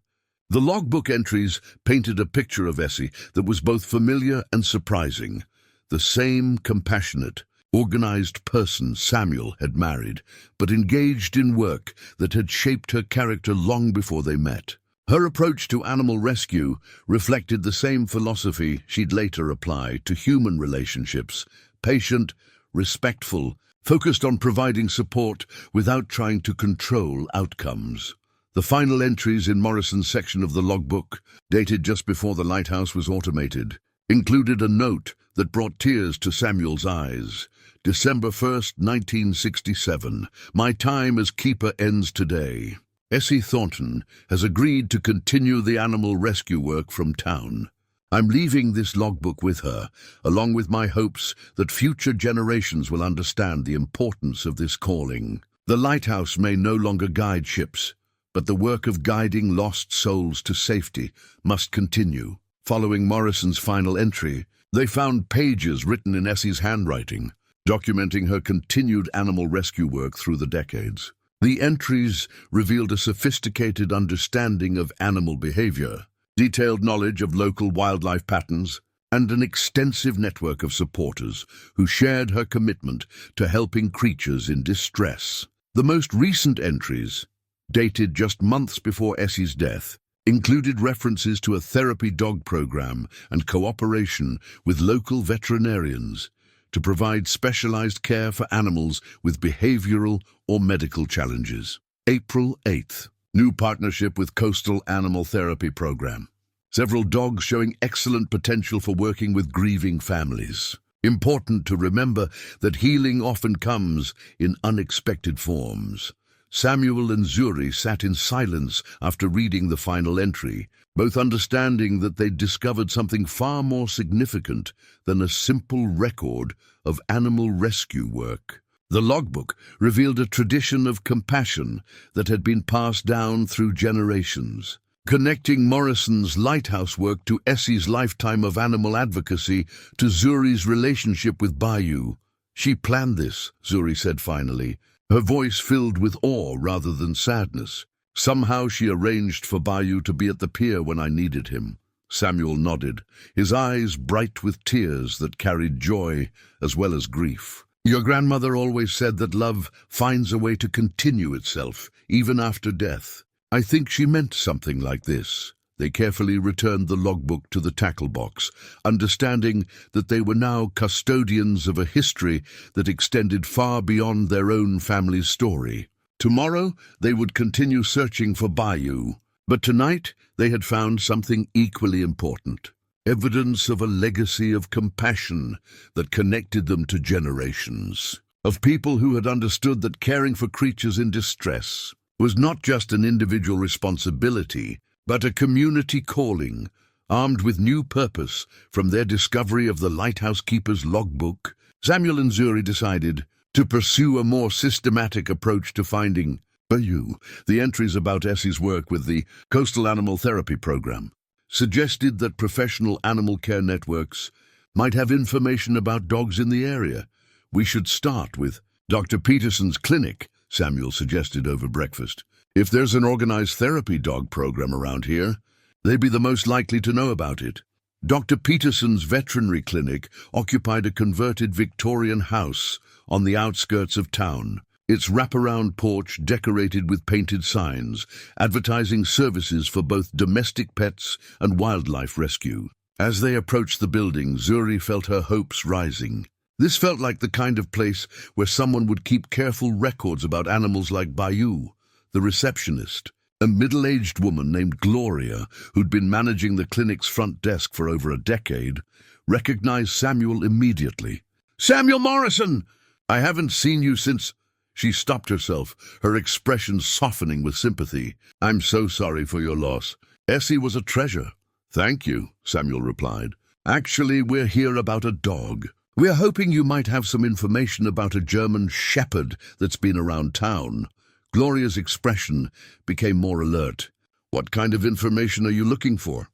The logbook entries painted a picture of Essie that was both familiar and surprising. The same compassionate, organized person Samuel had married, but engaged in work that had shaped her character long before they met. Her approach to animal rescue reflected the same philosophy she'd later apply to human relationships: patient, respectful, focused on providing support without trying to control outcomes. The final entries in Morrison's section of the logbook, dated just before the lighthouse was automated, included a note that brought tears to Samuel's eyes. December 1st, 1967. "My time as keeper ends today. Essie Thornton has agreed to continue the animal rescue work from town. I'm leaving this logbook with her, along with my hopes that future generations will understand the importance of this calling. The lighthouse may no longer guide ships, but the work of guiding lost souls to safety must continue." Following Morrison's final entry, they found pages written in Essie's handwriting, documenting her continued animal rescue work through the decades. The entries revealed a sophisticated understanding of animal behavior, detailed knowledge of local wildlife patterns, and an extensive network of supporters who shared her commitment to helping creatures in distress. The most recent entries, dated just months before Essie's death, included references to a therapy dog program and cooperation with local veterinarians to provide specialized care for animals with behavioral or medical challenges. April 8th. New partnership with Coastal Animal Therapy Program. Several dogs showing excellent potential for working with grieving families. Important to remember that healing often comes in unexpected forms. Samuel and Zuri sat in silence after reading the final entry, both understanding that they'd discovered something far more significant than a simple record of animal rescue work. The logbook revealed a tradition of compassion that had been passed down through generations, connecting Morrison's lighthouse work to Essie's lifetime of animal advocacy to Zuri's relationship with Bayou. "She planned this," Zuri said finally, her voice filled with awe rather than sadness. "Somehow she arranged for Bayou to be at the pier when I needed him." Samuel nodded, his eyes bright with tears that carried joy as well as grief. "Your grandmother always said that love finds a way to continue itself, even after death. I think she meant something like this." They carefully returned the logbook to the tackle box, understanding that they were now custodians of a history that extended far beyond their own family's story. Tomorrow they would continue searching for Bayou, but tonight they had found something equally important: evidence of a legacy of compassion that connected them to generations, of people who had understood that caring for creatures in distress was not just an individual responsibility, but a community calling, armed with new purpose from their discovery of the lighthouse keeper's logbook. Samuel and Zuri decided to pursue a more systematic approach to finding Bayou. The entries about Essie's work with the Coastal Animal Therapy Program suggested that professional animal care networks might have information about dogs in the area. "We should start with Dr. Peterson's clinic, Samuel suggested over breakfast. If there's an organized therapy dog program around here, they'd be the most likely to know about it. Dr. Peterson's veterinary clinic occupied a converted Victorian house on the outskirts of town, its wraparound porch decorated with painted signs, advertising services for both domestic pets and wildlife rescue. As they approached the building, Zuri felt her hopes rising. This felt like the kind of place where someone would keep careful records about animals like Bayou, the receptionist, a middle-aged woman named Gloria, who'd been managing the clinic's front desk for over a decade, recognized Samuel immediately. "Samuel Morrison! I haven't seen you since—" She stopped herself, her expression softening with sympathy. "I'm so sorry for your loss. Essie was a treasure." "Thank you," Samuel replied. "Actually, we're here about a dog. We're hoping you might have some information about a German shepherd that's been around town." Gloria's expression became more alert. "What kind of information are you looking for?"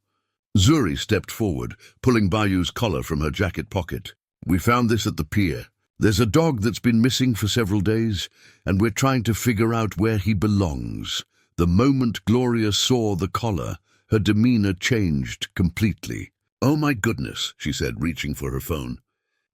Zuri stepped forward, pulling Bayou's collar from her jacket pocket. "We found this at the pier. There's a dog that's been missing for several days, and we're trying to figure out where he belongs." The moment Gloria saw the collar, her demeanor changed completely. "Oh my goodness," she said, reaching for her phone.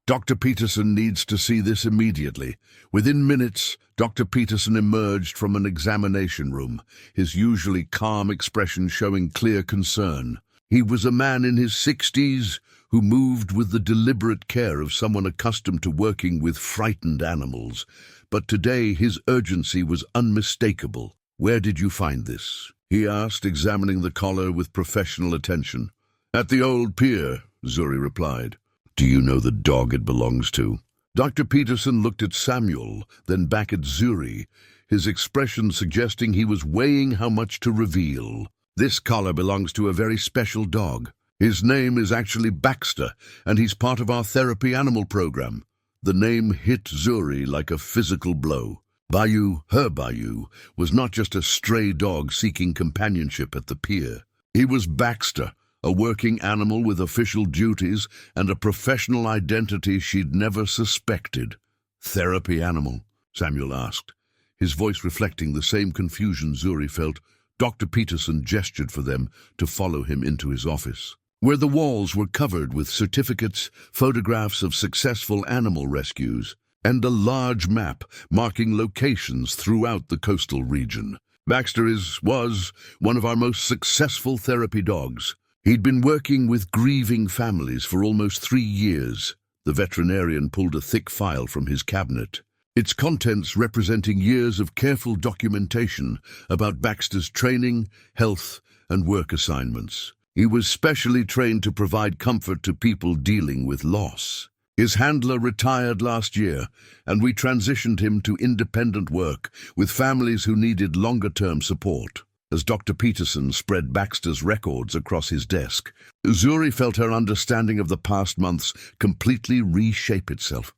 "Dr. Peterson needs to see this immediately." Within minutes, Dr. Peterson emerged from an examination room, his usually calm expression showing clear concern. He was a man in his 60s who moved with the deliberate care of someone accustomed to working with frightened animals. But today his urgency was unmistakable. "Where did you find this?" he asked, examining the collar with professional attention. "At the old pier," Zuri replied. "Do you know the dog it belongs to?" Dr. Peterson looked at Samuel, then back at Zuri, his expression suggesting he was weighing how much to reveal. "This collar belongs to a very special dog. His name is actually Baxter, and he's part of our therapy animal program." The name hit Zuri like a physical blow. Bayou, her Bayou, was not just a stray dog seeking companionship at the pier. He was Baxter, a working animal with official duties and a professional identity she'd never suspected. "Therapy animal?" Samuel asked, his voice reflecting the same confusion Zuri felt. Dr. Peterson gestured for them to follow him into his office, where the walls were covered with certificates, photographs of successful animal rescues, and a large map marking locations throughout the coastal region. "Baxter was one of our most successful therapy dogs. He'd been working with grieving families for almost 3 years. The veterinarian pulled a thick file from his cabinet, its contents representing years of careful documentation about Baxter's training, health, and work assignments. He was specially trained to provide comfort to people dealing with loss. His handler retired last year, and we transitioned him to independent work with families who needed longer-term support." As Dr. Peterson spread Baxter's records across his desk, Zuri felt her understanding of the past months completely reshape itself.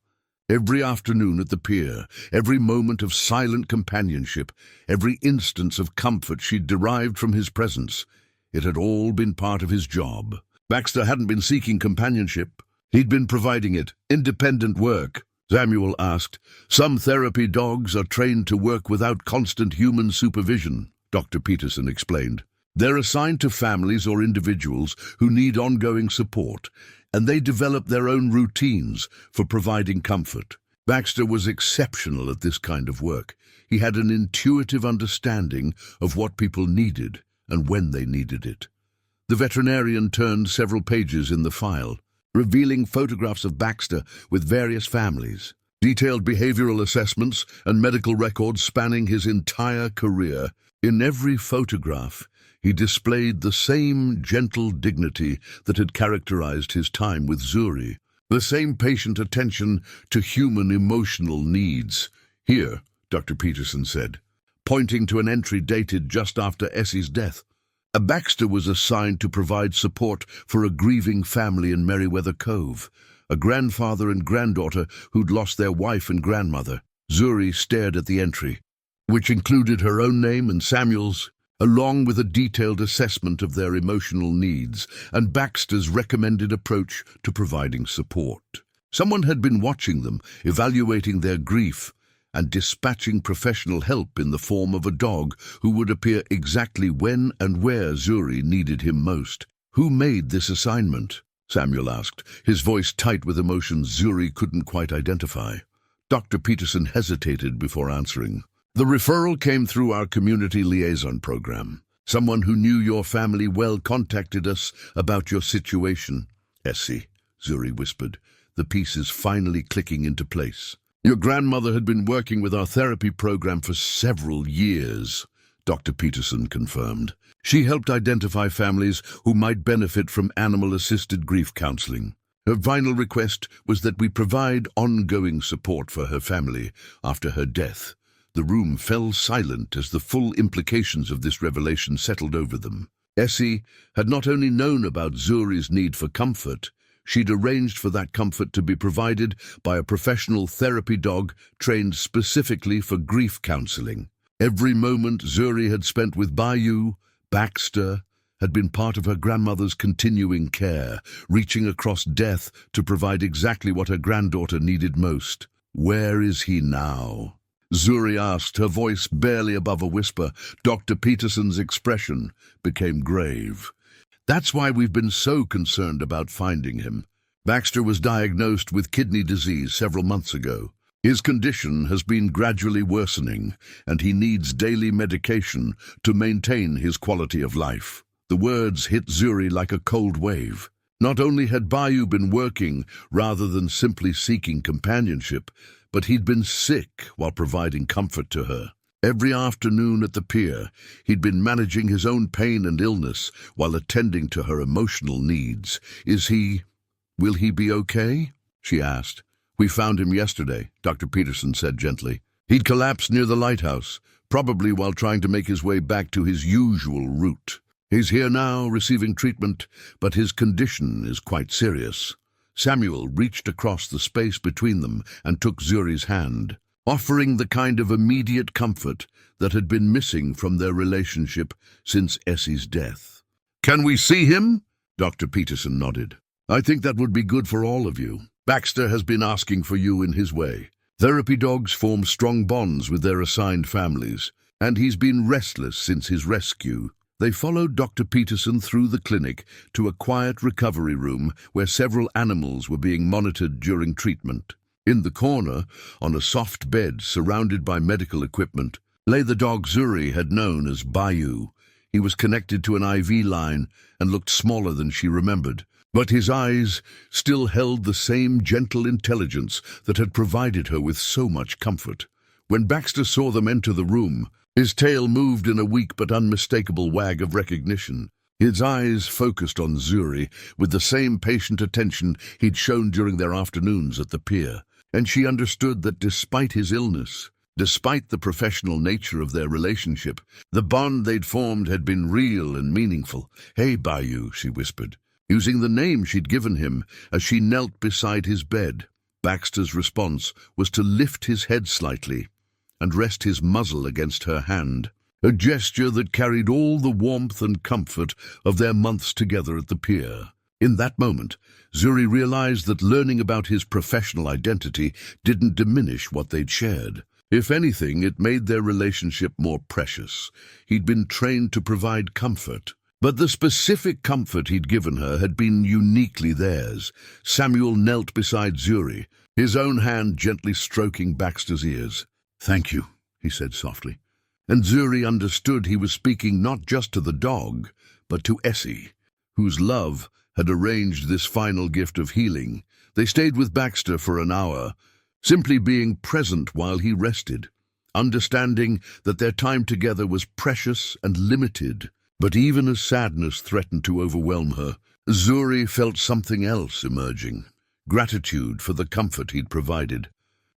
Every afternoon at the pier, every moment of silent companionship, every instance of comfort she'd derived from his presence, it had all been part of his job. Baxter hadn't been seeking companionship. He'd been providing it. "Independent work?" Samuel asked. "Some therapy dogs are trained to work without constant human supervision," Dr. Peterson explained. "They're assigned to families or individuals who need ongoing support, and they develop their own routines for providing comfort." Baxter was exceptional at this kind of work. He had an intuitive understanding of what people needed and when they needed it. The veterinarian turned several pages in the file, revealing photographs of Baxter with various families, detailed behavioral assessments, and medical records spanning his entire career. In every photograph, he displayed the same gentle dignity that had characterized his time with Zuri, the same patient attention to human emotional needs. "Here," Dr. Peterson said, pointing to an entry dated just after Essie's death. Baxter was assigned to provide support for a grieving family in Meriwether Cove, a grandfather and granddaughter who'd lost their wife and grandmother. Zuri stared at the entry, which included her own name and Samuel's, along with a detailed assessment of their emotional needs and Baxter's recommended approach to providing support. Someone had been watching them, evaluating their grief, and dispatching professional help in the form of a dog who would appear exactly when and where Zuri needed him most. "Who made this assignment?" Samuel asked, his voice tight with emotion Zuri couldn't quite identify. Dr. Peterson hesitated before answering. "The referral came through our community liaison program. Someone who knew your family well contacted us about your situation." "Essie," Zuri whispered, the pieces finally clicking into place. "Your grandmother had been working with our therapy program for several years," Dr. Peterson confirmed. "She helped identify families who might benefit from animal-assisted grief counseling. Her final request was that we provide ongoing support for her family after her death." The room fell silent as the full implications of this revelation settled over them. Essie had not only known about Zuri's need for comfort, she'd arranged for that comfort to be provided by a professional therapy dog trained specifically for grief counseling. Every moment Zuri had spent with Bayou, Baxter, had been part of her grandmother's continuing care, reaching across death to provide exactly what her granddaughter needed most. "Where is he now?" Zuri asked, her voice barely above a whisper. Dr. Peterson's expression became grave. "That's why we've been so concerned about finding him. Baxter was diagnosed with kidney disease several months ago. His condition has been gradually worsening, and he needs daily medication to maintain his quality of life." The words hit Zuri like a cold wave. Not only had Bayou been working rather than simply seeking companionship, but he'd been sick while providing comfort to her. Every afternoon at the pier, he'd been managing his own pain and illness while attending to her emotional needs. Will he be okay?" she asked. "We found him yesterday," Dr. Peterson said gently. "He'd collapsed near the lighthouse, probably while trying to make his way back to his usual route. He's here now, receiving treatment, but his condition is quite serious." Samuel reached across the space between them and took Zuri's hand, offering the kind of immediate comfort that had been missing from their relationship since Essie's death. "Can we see him?" Dr. Peterson nodded. "I think that would be good for all of you. Baxter has been asking for you in his way. Therapy dogs form strong bonds with their assigned families, and he's been restless since his rescue." They followed Dr. Peterson through the clinic to a quiet recovery room where several animals were being monitored during treatment. In the corner, on a soft bed surrounded by medical equipment, lay the dog Zuri had known as Bayou. He was connected to an IV line and looked smaller than she remembered, but his eyes still held the same gentle intelligence that had provided her with so much comfort. When Baxter saw them enter the room, his tail moved in a weak but unmistakable wag of recognition. His eyes focused on Zuri with the same patient attention he'd shown during their afternoons at the pier, and she understood that despite his illness, despite the professional nature of their relationship, the bond they'd formed had been real and meaningful. "Hey, Bayou," she whispered, using the name she'd given him as she knelt beside his bed. Baxter's response was to lift his head slightly and rest his muzzle against her hand, a gesture that carried all the warmth and comfort of their months together at the pier. In that moment, Zuri realized that learning about his professional identity didn't diminish what they'd shared. If anything, it made their relationship more precious. He'd been trained to provide comfort, but the specific comfort he'd given her had been uniquely theirs. Samuel knelt beside Zuri, his own hand gently stroking Baxter's ears. "Thank you," he said softly. And Zuri understood he was speaking not just to the dog, but to Essie, whose love had arranged this final gift of healing. They stayed with Baxter for an hour, simply being present while he rested, understanding that their time together was precious and limited. But even as sadness threatened to overwhelm her, Zuri felt something else emerging: gratitude for the comfort he'd provided,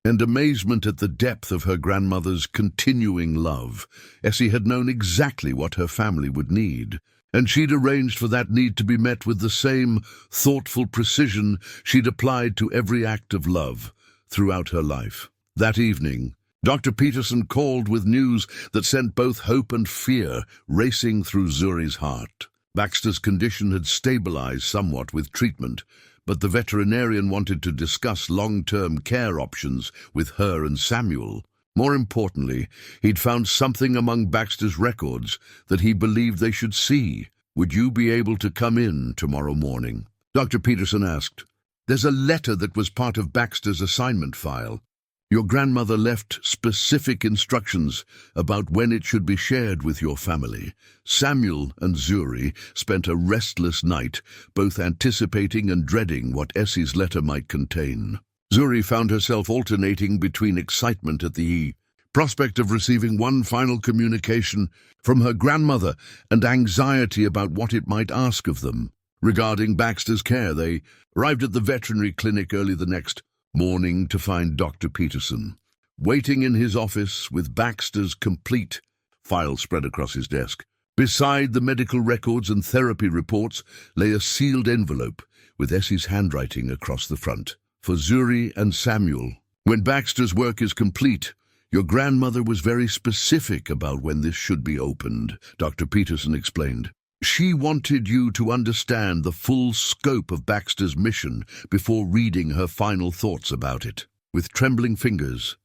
and amazement at the depth of her grandmother's continuing love. Essie had known exactly what her family would need, and she'd arranged for that need to be met with the same thoughtful precision she'd applied to every act of love throughout her life. That evening, Dr. Peterson called with news that sent both hope and fear racing through Zuri's heart. Baxter's condition had stabilized somewhat with treatment, but the veterinarian wanted to discuss long-term care options with her and Samuel. More importantly, he'd found something among Baxter's records that he believed they should see. Would you be able to come in tomorrow morning? Dr. Peterson asked. There's a letter that was part of Baxter's assignment file. Your grandmother left specific instructions about when it should be shared with your family. Samuel and Zuri spent a restless night, both anticipating and dreading what Essie's letter might contain. Zuri found herself alternating between excitement at the prospect of receiving one final communication from her grandmother and anxiety about what it might ask of them. Regarding Baxter's care, they arrived at the veterinary clinic early the next morning to find Dr. Peterson waiting in his office with Baxter's complete file spread across his desk. Beside the medical records and therapy reports lay a sealed envelope with Essie's handwriting across the front. For Zuri and Samuel, when Baxter's work is complete, your grandmother was very specific about when this should be opened, Dr. Peterson explained. She wanted you to understand the full scope of Baxter's mission before reading her final thoughts about it. With trembling fingers,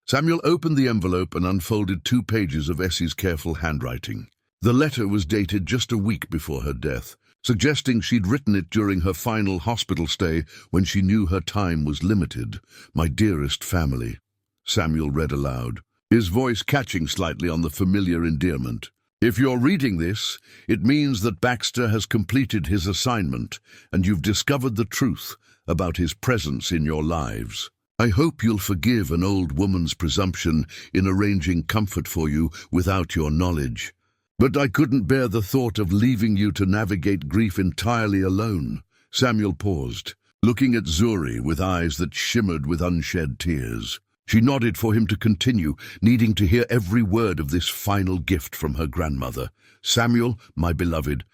Samuel opened the envelope and unfolded 2 pages of Essie's careful handwriting. The letter was dated just a week before her death, suggesting she'd written it during her final hospital stay when she knew her time was limited. My dearest family, Samuel read aloud, his voice catching slightly on the familiar endearment. If you're reading this, it means that Baxter has completed his assignment and you've discovered the truth about his presence in your lives. I hope you'll forgive an old woman's presumption in arranging comfort for you without your knowledge. But I couldn't bear the thought of leaving you to navigate grief entirely alone. Samuel paused, looking at Zuri with eyes that shimmered with unshed tears. She nodded for him to continue, needing to hear every word of this final gift from her grandmother. Samuel, my beloved,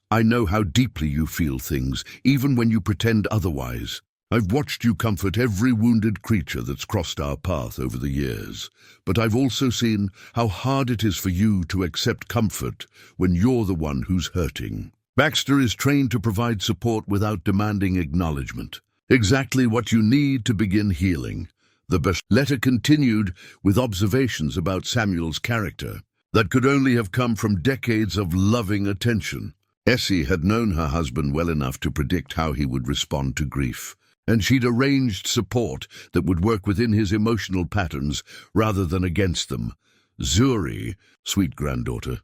I know how deeply you feel things, even when you pretend otherwise. I've watched you comfort every wounded creature that's crossed our path over the years, but I've also seen how hard it is for you to accept comfort when you're the one who's hurting. Baxter is trained to provide support without demanding acknowledgement. Exactly what you need to begin healing. The best letter continued with observations about Samuel's character that could only have come from decades of loving attention. Essie had known her husband well enough to predict how he would respond to grief, and she'd arranged support that would work within his emotional patterns rather than against them. Zuri, sweet granddaughter,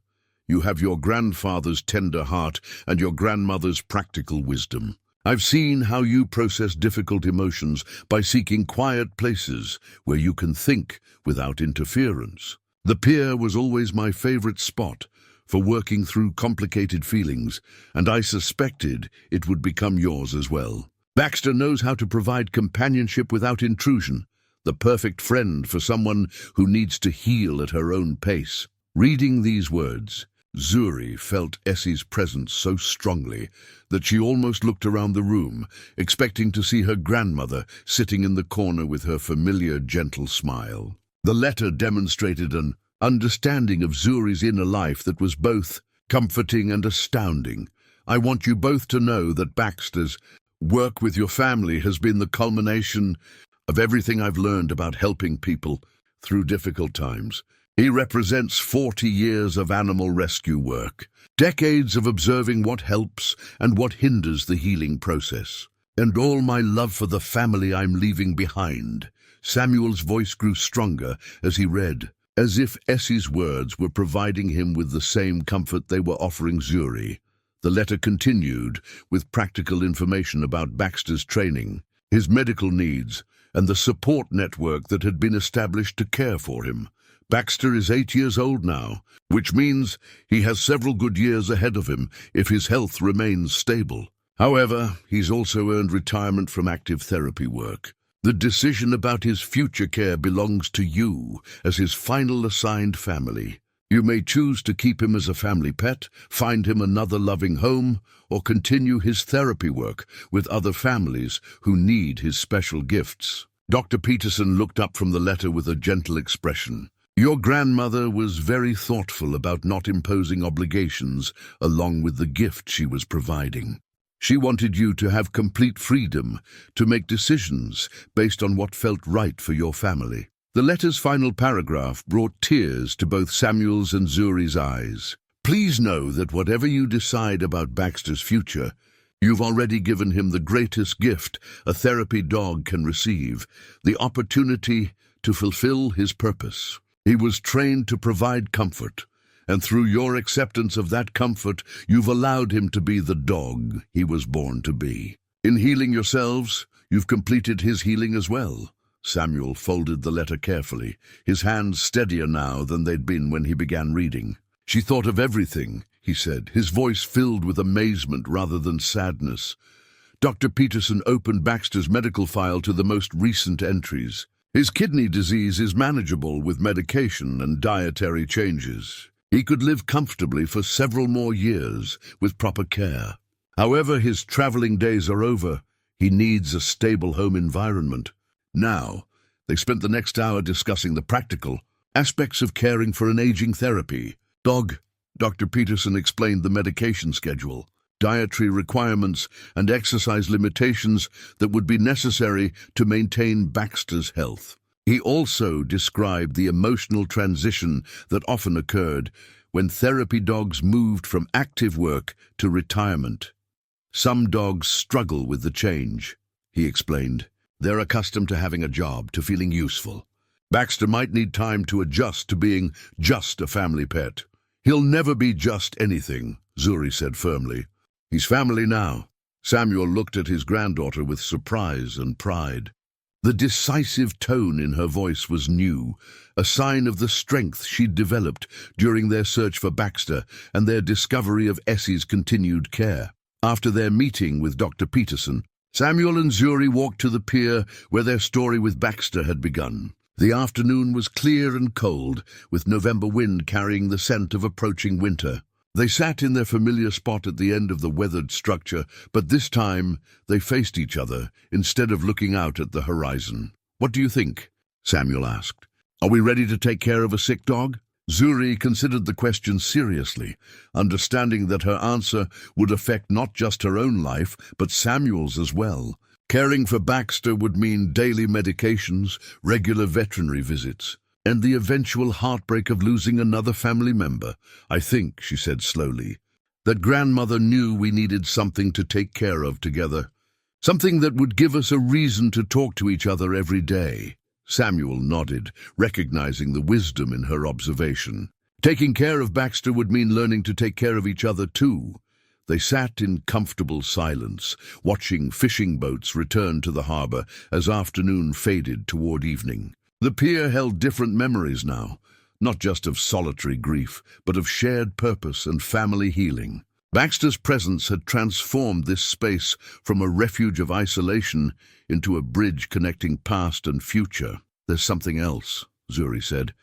you have your grandfather's tender heart and your grandmother's practical wisdom. I've seen how you process difficult emotions by seeking quiet places where you can think without interference. The Pier was always my favorite spot for working through complicated feelings, and I suspected it would become yours as well. Baxter knows how to provide companionship without intrusion, the perfect friend for someone who needs to heal at her own pace. Reading these words, Zuri felt Essie's presence so strongly that she almost looked around the room, expecting to see her grandmother sitting in the corner with her familiar, gentle smile. The letter demonstrated an understanding of Zuri's inner life that was both comforting and astounding. I want you both to know that Baxter's work with your family has been the culmination of everything I've learned about helping people through difficult times. He represents 40 years of animal rescue work, decades of observing what helps and what hinders the healing process, and all my love for the family I'm leaving behind. Samuel's voice grew stronger as he read, as if Essie's words were providing him with the same comfort they were offering Zuri. The letter continued with practical information about Baxter's training, his medical needs, and the support network that had been established to care for him. Baxter is 8 years old now, which means he has several good years ahead of him if his health remains stable. However, he's also earned retirement from active therapy work. The decision about his future care belongs to you as his final assigned family. You may choose to keep him as a family pet, find him another loving home, or continue his therapy work with other families who need his special gifts. Dr. Peterson looked up from the letter with a gentle expression. Your grandmother was very thoughtful about not imposing obligations along with the gift she was providing. She wanted you to have complete freedom to make decisions based on what felt right for your family. The letter's final paragraph brought tears to both Samuel's and Zuri's eyes. Please know that whatever you decide about Baxter's future, you've already given him the greatest gift a therapy dog can receive, the opportunity to fulfill his purpose. He was trained to provide comfort, and through your acceptance of that comfort, you've allowed him to be the dog he was born to be. In healing yourselves, you've completed his healing as well. Samuel folded the letter carefully, his hands steadier now than they'd been when he began reading. She thought of everything, he said, his voice filled with amazement rather than sadness. Dr. Peterson opened Baxter's medical file to the most recent entries. His kidney disease is manageable with medication and dietary changes. He could live comfortably for several more years with proper care. However, his traveling days are over. He needs a stable home environment. Now, they spent the next hour discussing the practical aspects of caring for an aging therapy. Dr. Peterson explained the medication schedule, dietary requirements, and exercise limitations that would be necessary to maintain Baxter's health. He also described the emotional transition that often occurred when therapy dogs moved from active work to retirement. Some dogs struggle with the change, he explained. They're accustomed to having a job, to feeling useful. Baxter might need time to adjust to being just a family pet. He'll never be just anything, Zuri said firmly. He's family now. Samuel looked at his granddaughter with surprise and pride. The decisive tone in her voice was new, a sign of the strength she'd developed during their search for Baxter and their discovery of Essie's continued care. After their meeting with Dr. Peterson, Samuel and Zuri walked to the pier where their story with Baxter had begun. The afternoon was clear and cold, with November wind carrying the scent of approaching winter. They sat in their familiar spot at the end of the weathered structure, but this time they faced each other instead of looking out at the horizon. "What do you think?" Samuel asked. "Are we ready to take care of a sick dog?" Zuri considered the question seriously, understanding that her answer would affect not just her own life, but Samuel's as well. Caring for Baxter would mean daily medications, regular veterinary visits, and the eventual heartbreak of losing another family member. "I think," she said slowly, "that grandmother knew we needed something to take care of together, something that would give us a reason to talk to each other every day." Samuel nodded, recognizing the wisdom in her observation. Taking care of Baxter would mean learning to take care of each other too. They sat in comfortable silence, watching fishing boats return to the harbor as afternoon faded toward evening. The pier held different memories now, not just of solitary grief, but of shared purpose and family healing. Baxter's presence had transformed this space from a refuge of isolation into a bridge connecting past and future. "There's something else," Zuri said,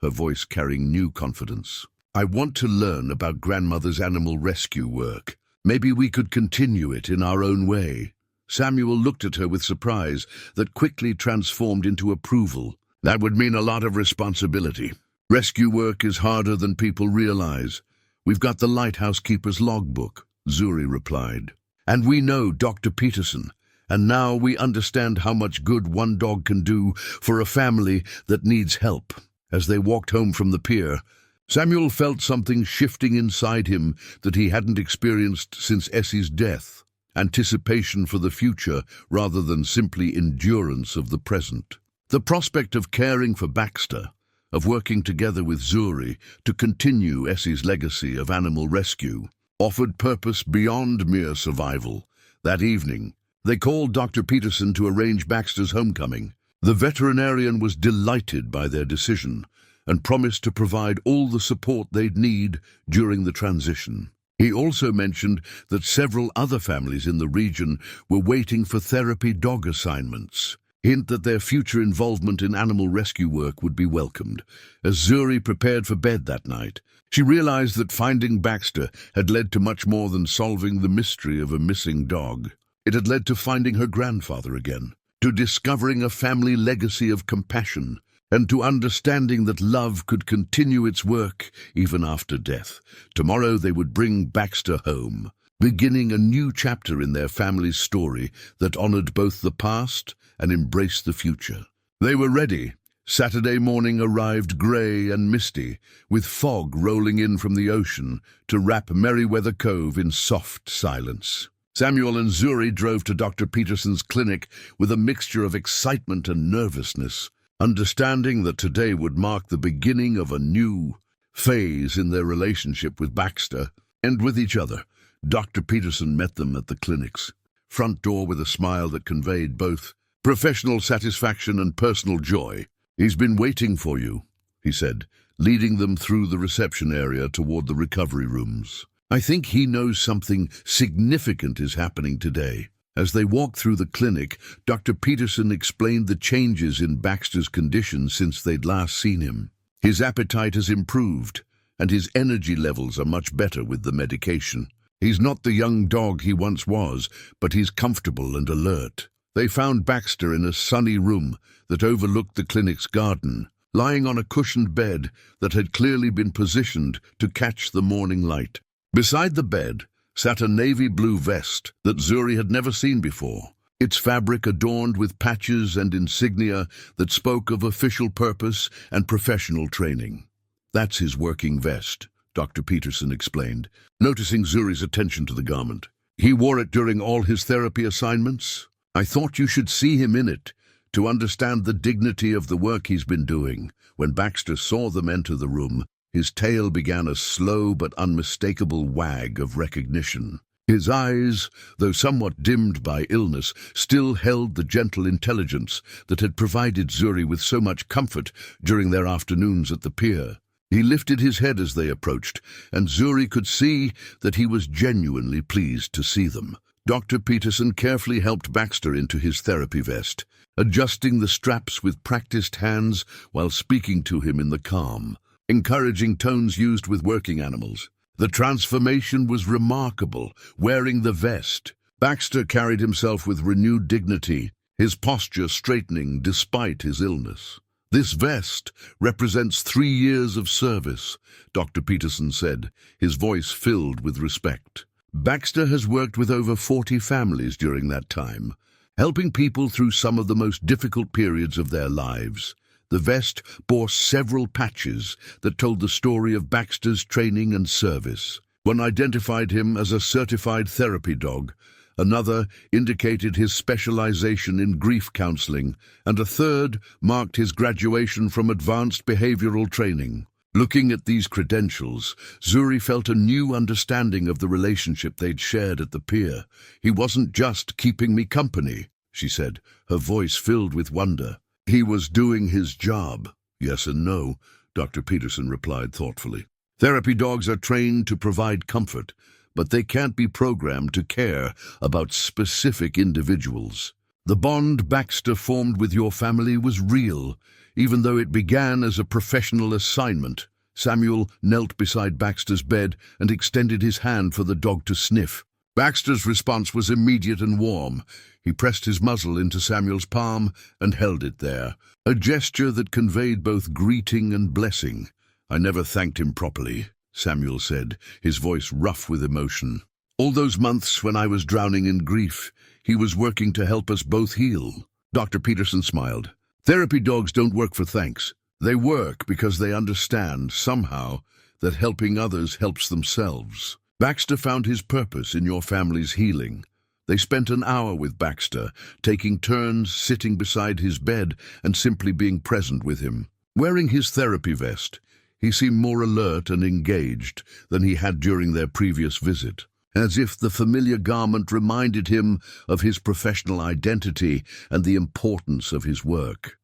her voice carrying new confidence. "I want to learn about grandmother's animal rescue work. Maybe we could continue it in our own way." Samuel looked at her with surprise that quickly transformed into approval. "That would mean a lot of responsibility. Rescue work is harder than people realize. We've got the lighthouse keeper's logbook," Zuri replied. "And we know Dr. Peterson, and now we understand how much good one dog can do for a family that needs help." As they walked home from the pier, Samuel felt something shifting inside him that he hadn't experienced since Essie's death. Anticipation for the future rather than simply endurance of the present. The prospect of caring for Baxter, of working together with Zuri to continue Essie's legacy of animal rescue, offered purpose beyond mere survival. That evening, they called Dr. Peterson to arrange Baxter's homecoming. The veterinarian was delighted by their decision and promised to provide all the support they'd need during the transition. He also mentioned that several other families in the region were waiting for therapy dog assignments. Hint that their future involvement in animal rescue work would be welcomed. As Zuri prepared for bed that night, she realized that finding Baxter had led to much more than solving the mystery of a missing dog. It had led to finding her grandfather again, to discovering a family legacy of compassion, and to understanding that love could continue its work even after death. Tomorrow they would bring Baxter home, beginning a new chapter in their family's story that honored both the past and embraced the future. They were ready, Saturday morning arrived grey and misty, with fog rolling in from the ocean to wrap Merryweather Cove in soft silence. Samuel and Zuri drove to Dr. Peterson's clinic with a mixture of excitement and nervousness, understanding that today would mark the beginning of a new phase in their relationship with Baxter and with each other. Dr. Peterson met them at the clinic's front door with a smile that conveyed both professional satisfaction and personal joy. "He's been waiting for you," he said, leading them through the reception area toward the recovery rooms. "I think he knows something significant is happening today." As they walked through the clinic, Dr. Peterson explained the changes in Baxter's condition since they'd last seen him. His appetite has improved, and his energy levels are much better with the medication. He's not the young dog he once was, but he's comfortable and alert. They found Baxter in a sunny room that overlooked the clinic's garden, lying on a cushioned bed that had clearly been positioned to catch the morning light. Beside the bed sat a navy blue vest that Zuri had never seen before, its fabric adorned with patches and insignia that spoke of official purpose and professional training. "That's his working vest," Dr. Peterson explained, noticing Zuri's attention to the garment. "He wore it during all his therapy assignments. I thought you should see him in it to understand the dignity of the work he's been doing." When Baxter saw them enter the room, his tail began a slow but unmistakable wag of recognition. His eyes, though somewhat dimmed by illness, still held the gentle intelligence that had provided Zuri with so much comfort during their afternoons at the pier. He lifted his head as they approached, and Zuri could see that he was genuinely pleased to see them. Dr. Peterson carefully helped Baxter into his therapy vest, adjusting the straps with practiced hands while speaking to him in the calm, encouraging tones used with working animals. The transformation was remarkable. Wearing the vest, Baxter carried himself with renewed dignity, his posture straightening despite his illness. "This vest represents 3 years of service," Dr. Peterson said, his voice filled with respect. "Baxter has worked with over 40 families during that time, helping people through some of the most difficult periods of their lives." The vest bore several patches that told the story of Baxter's training and service. One identified him as a certified therapy dog, another indicated his specialization in grief counseling, and a third marked his graduation from advanced behavioral training. Looking at these credentials, Zuri felt a new understanding of the relationship they'd shared at the pier. "He wasn't just keeping me company," she said, her voice filled with wonder. "He was doing his job." "Yes and no," Dr. Peterson replied thoughtfully. "Therapy dogs are trained to provide comfort, but they can't be programmed to care about specific individuals. The bond Baxter formed with your family was real, even though it began as a professional assignment." Samuel knelt beside Baxter's bed and extended his hand for the dog to sniff. Baxter's response was immediate and warm. He pressed his muzzle into Samuel's palm and held it there, a gesture that conveyed both greeting and blessing. "I never thanked him properly," Samuel said, his voice rough with emotion. "All those months when I was drowning in grief, he was working to help us both heal." Dr. Peterson smiled. "Therapy dogs don't work for thanks. They work because they understand, somehow, that helping others helps themselves. Baxter found his purpose in your family's healing." They spent an hour with Baxter, taking turns sitting beside his bed and simply being present with him. Wearing his therapy vest, he seemed more alert and engaged than he had during their previous visit, as if the familiar garment reminded him of his professional identity and the importance of his work.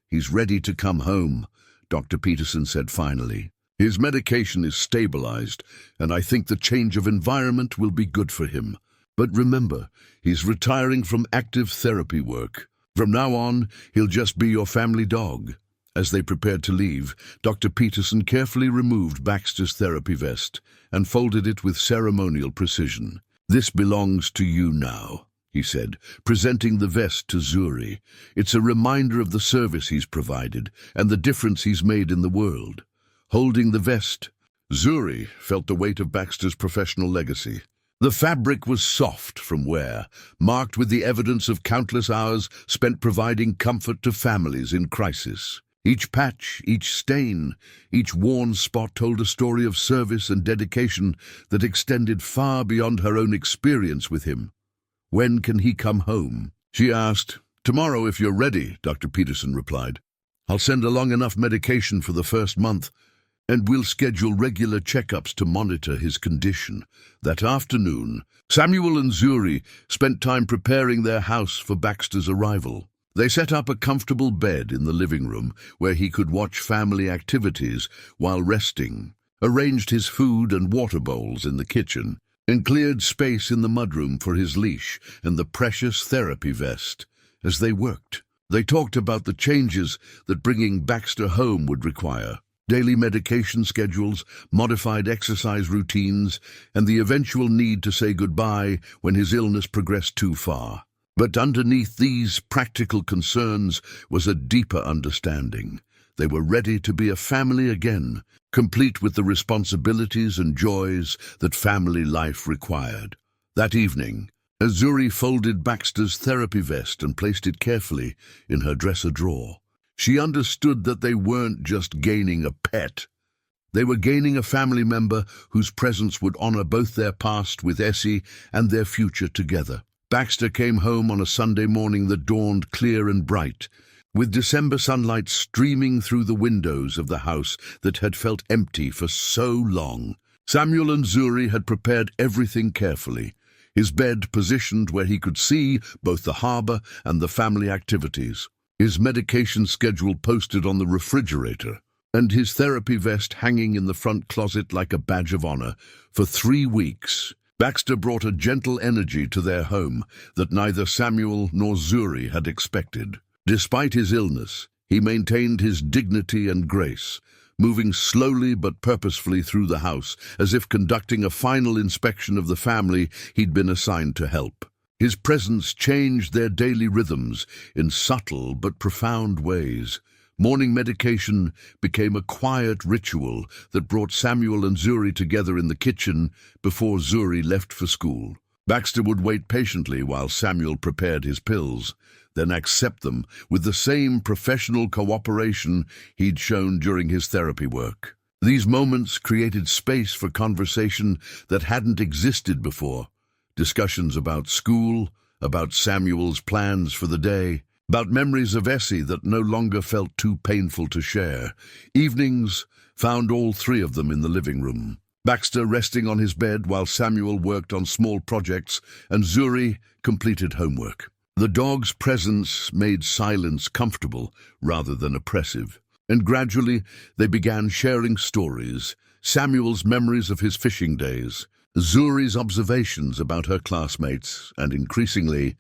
"He's ready to come home," Dr. Peterson said finally. "His medication is stabilized, and I think the change of environment will be good for him. But remember, he's retiring from active therapy work. From now on, he'll just be your family dog." As they prepared to leave, Dr. Peterson carefully removed Baxter's therapy vest and folded it with ceremonial precision. "This belongs to you now," he said, presenting the vest to Zuri. "It's a reminder of the service he's provided and the difference he's made in the world." Holding the vest, Zuri felt the weight of Baxter's professional legacy. The fabric was soft from wear, marked with the evidence of countless hours spent providing comfort to families in crisis. Each patch, each stain, each worn spot told a story of service and dedication that extended far beyond her own experience with him. "When can he come home?" she asked. "Tomorrow, if you're ready," Dr. Peterson replied. "I'll send along enough medication for the first month, and we'll schedule regular checkups to monitor his condition." That afternoon, Samuel and Zuri spent time preparing their house for Baxter's arrival. They set up a comfortable bed in the living room where he could watch family activities while resting, arranged his food and water bowls in the kitchen, and cleared space in the mudroom for his leash and the precious therapy vest. As they worked, they talked about the changes that bringing Baxter home would require: daily medication schedules, modified exercise routines, and the eventual need to say goodbye when his illness progressed too far. But underneath these practical concerns was a deeper understanding. They were ready to be a family again, complete with the responsibilities and joys that family life required. That evening, Zuri folded Baxter's therapy vest and placed it carefully in her dresser drawer. She understood that they weren't just gaining a pet. They were gaining a family member whose presence would honor both their past with Essie and their future together. Baxter came home on a Sunday morning that dawned clear and bright, with December sunlight streaming through the windows of the house that had felt empty for so long. Samuel and Zuri had prepared everything carefully, his bed positioned where he could see both the harbor and the family activities, his medication schedule posted on the refrigerator, and his therapy vest hanging in the front closet like a badge of honor. For 3 weeks, Baxter brought a gentle energy to their home that neither Samuel nor Zuri had expected. Despite his illness, he maintained his dignity and grace, moving slowly but purposefully through the house, as if conducting a final inspection of the family he'd been assigned to help. His presence changed their daily rhythms in subtle but profound ways. Morning medication became a quiet ritual that brought Samuel and Zuri together in the kitchen before Zuri left for school. Baxter would wait patiently while Samuel prepared his pills, then accept them with the same professional cooperation he'd shown during his therapy work. These moments created space for conversation that hadn't existed before. Discussions about school, about Samuel's plans for the day, about memories of Essie that no longer felt too painful to share. Evenings found all 3 of them in the living room, Baxter resting on his bed while Samuel worked on small projects and Zuri completed homework. The dog's presence made silence comfortable rather than oppressive, and gradually they began sharing stories: Samuel's memories of his fishing days, Zuri's observations about her classmates, and increasingly,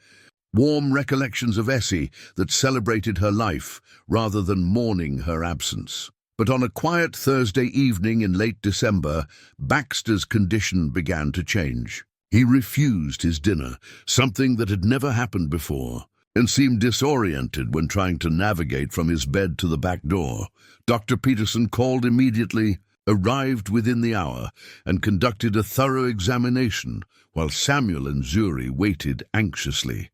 warm recollections of Essie that celebrated her life rather than mourning her absence. But on a quiet Thursday evening in late December, Baxter's condition began to change. He refused his dinner, something that had never happened before, and seemed disoriented when trying to navigate from his bed to the back door. Dr. Peterson called immediately, arrived within the hour, and conducted a thorough examination, while Samuel and Zuri waited anxiously.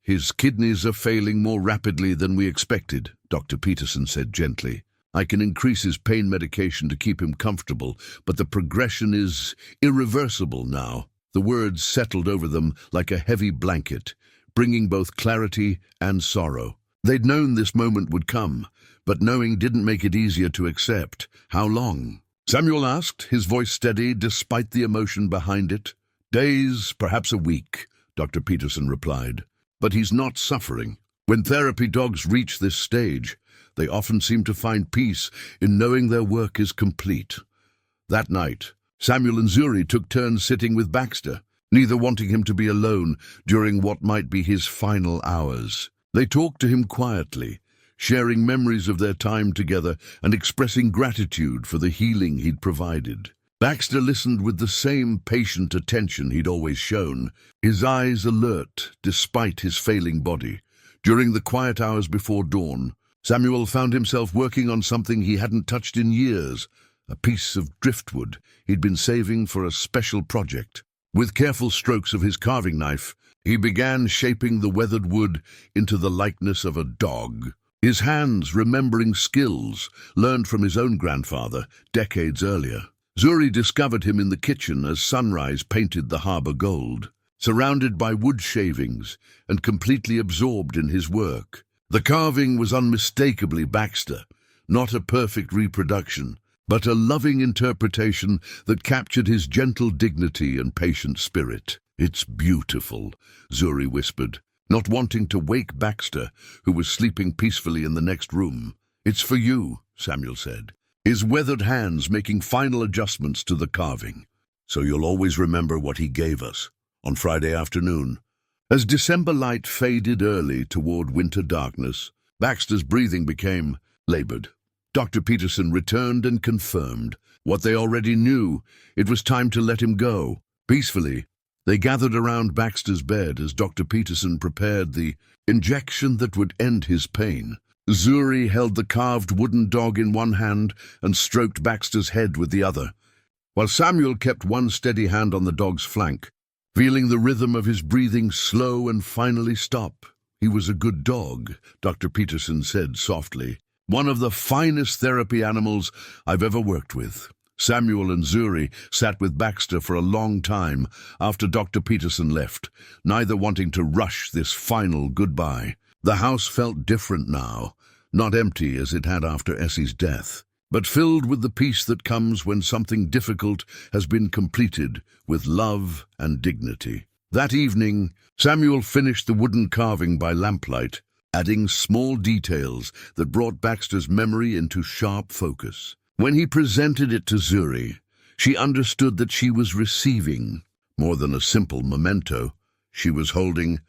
"His kidneys are failing more rapidly than we expected," Dr. Peterson said gently. "I can increase his pain medication to keep him comfortable, but the progression is irreversible now." The words settled over them like a heavy blanket, bringing both clarity and sorrow. They'd known this moment would come, but knowing didn't make it easier to accept. "How long?" Samuel asked, his voice steady despite the emotion behind it. "Days, perhaps a week," Dr. Peterson replied. "But he's not suffering. When therapy dogs reach this stage, they often seem to find peace in knowing their work is complete." That night, Samuel and Zuri took turns sitting with Baxter, neither wanting him to be alone during what might be his final hours. They talked to him quietly, sharing memories of their time together and expressing gratitude for the healing he'd provided. Baxter listened with the same patient attention he'd always shown, his eyes alert despite his failing body. During the quiet hours before dawn, Samuel found himself working on something he hadn't touched in years, a piece of driftwood he'd been saving for a special project. With careful strokes of his carving knife, he began shaping the weathered wood into the likeness of a dog. his hands remembering skills learned from his own grandfather decades earlier. Zuri discovered him in the kitchen as sunrise painted the harbor gold, surrounded by wood shavings and completely absorbed in his work. The carving was unmistakably Baxter, not a perfect reproduction, but a loving interpretation that captured his gentle dignity and patient spirit. "It's beautiful," Zuri whispered, not wanting to wake Baxter, who was sleeping peacefully in the next room. "It's for you," Samuel said, his weathered hands making final adjustments to the carving. "So you'll always remember what he gave us on Friday afternoon." As December light faded early toward winter darkness, Baxter's breathing became labored. Dr. Peterson returned and confirmed what they already knew. It was time to let him go. Peacefully, they gathered around Baxter's bed as Dr. Peterson prepared the injection that would end his pain. Zuri held the carved wooden dog in one hand and stroked Baxter's head with the other, while Samuel kept one steady hand on the dog's flank, feeling the rhythm of his breathing slow and finally stop. "He was a good dog," Dr. Peterson said softly. "One of the finest therapy animals I've ever worked with." Samuel and Zuri sat with Baxter for a long time after Dr. Peterson left, neither wanting to rush this final goodbye. The house felt different now, not empty as it had after Essie's death, but filled with the peace that comes when something difficult has been completed with love and dignity. That evening, Samuel finished the wooden carving by lamplight, adding small details that brought Baxter's memory into sharp focus. When he presented it to Zuri, she understood that she was receiving more than a simple memento. She was holding